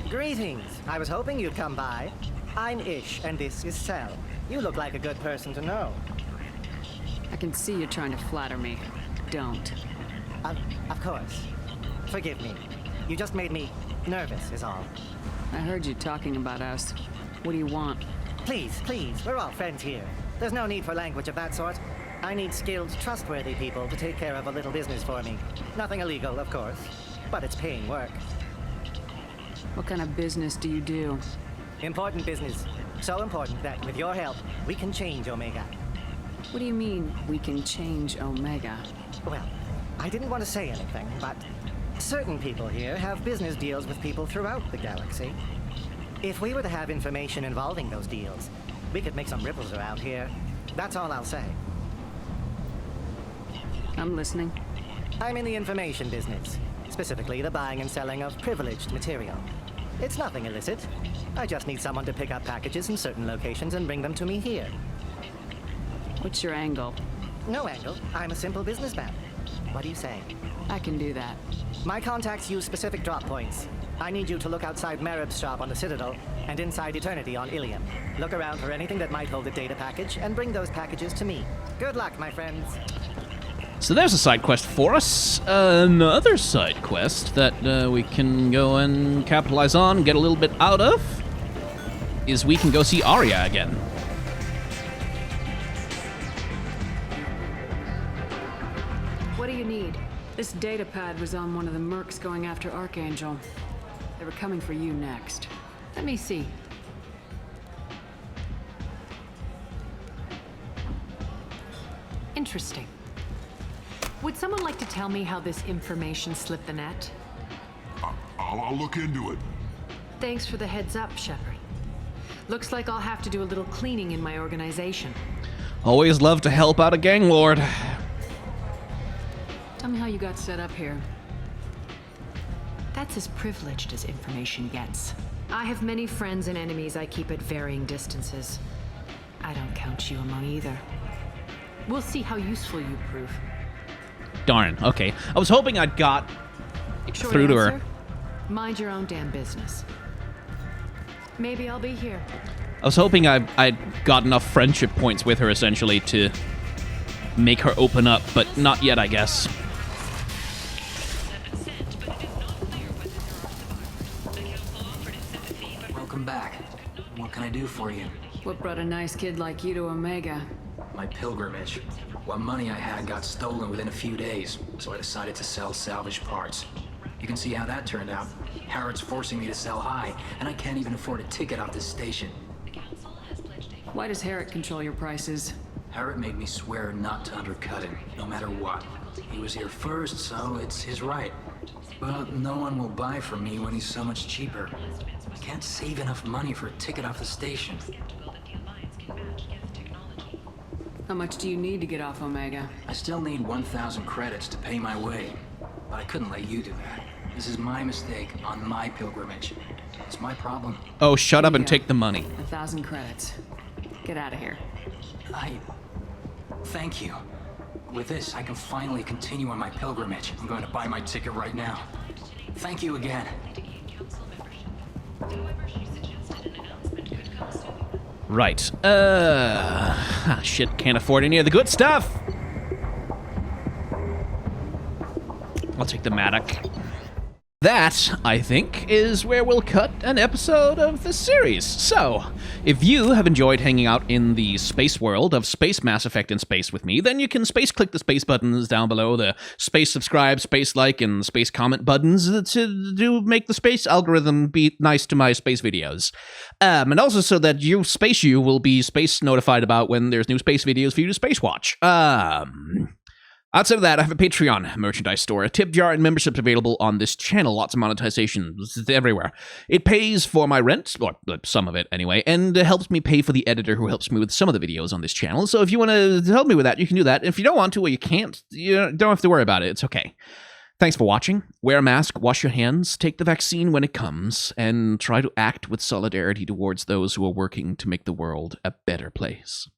Greetings. I was hoping you'd come by. I'm Ish, and this is Cell. You look like a good person to know. I can see you're trying to flatter me. Don't. Of course. Forgive me. You just made me nervous, is all. I heard you talking about us. What do you want? Please, we're all friends here. There's no need for language of that sort. I need skilled, trustworthy people to take care of a little business for me. Nothing illegal, of course, but it's paying work. What kind of business do you do? Important business. So important that, with your help, we can change Omega. What do you mean, we can change Omega? Well, I didn't want to say anything, but certain people here have business deals with people throughout the galaxy. If we were to have information involving those deals, we could make some ripples around here. That's all I'll say. I'm listening. I'm in the information business, specifically the buying and selling of privileged material. It's nothing illicit. I just need someone to pick up packages in certain locations and bring them to me here. What's your angle? No angle. I'm a simple businessman. What do you say? I can do that. My contacts use specific drop points. I need you to look outside Merib's shop on the Citadel and inside Eternity on Ilium. Look around for anything that might hold a data package and bring those packages to me. Good luck, my friends. So there's a side quest for us. Another side quest that we can go and capitalize on, get a little bit out of, is we can go see Arya again. What do you need? This data pad was on one of the mercs going after Archangel. They were coming for you next. Let me see. Interesting. Would someone like to tell me how this information slipped the net? I'll look into it. Thanks for the heads up, Shepard. Looks like I'll have to do a little cleaning in my organization. Always love to help out a gang lord. Tell me how you got set up here. That's as privileged as information gets. I have many friends and enemies I keep at varying distances. I don't count you among either. We'll see how useful you prove. Darn, okay. I was hoping I'd got Short through to answer, her. Mind your own damn business. Maybe I'll be here. I was hoping I'd got enough friendship points with her, essentially, to make her open up, but not yet, I guess. Welcome back. What can I do for you? What brought a nice kid like you to Omega? My pilgrimage. What money I had got stolen within a few days, so I decided to sell salvaged parts. You can see how that turned out. Harrod's forcing me to sell high, and I can't even afford a ticket off this station. Why does Herrick control your prices? Harrod made me swear not to undercut him, no matter what. He was here first, so it's his right. But no one will buy from me when he's so much cheaper. I can't save enough money for a ticket off the station. How much do you need to get off Omega? I still need 1,000 credits to pay my way, but I couldn't let you do that. This is my mistake on my pilgrimage. It's my problem. Oh, shut up and take the money. 1,000 credits. Get out of here. Thank you. With this, I can finally continue on my pilgrimage. I'm going to buy my ticket right now. Thank you again. Right. Shit, can't afford any of the good stuff. I'll take the Maddock. That, I think, is where we'll cut an episode of the series. So, if you have enjoyed hanging out in the space world of Space Mass Effect in space with me, then you can space click the space buttons down below, the space subscribe, space like, and space comment buttons to make the space algorithm be nice to my space videos. And also so that you will be space notified about when there's new space videos for you to space watch. Outside of that, I have a Patreon merchandise store, a tip jar, and memberships available on this channel. Lots of monetization everywhere. It pays for my rent, or some of it anyway, and helps me pay for the editor who helps me with some of the videos on this channel. So if you want to help me with that, you can do that. If you don't want to, or you can't, you don't have to worry about it. It's okay. Thanks for watching. Wear a mask, wash your hands, take the vaccine when it comes, and try to act with solidarity towards those who are working to make the world a better place.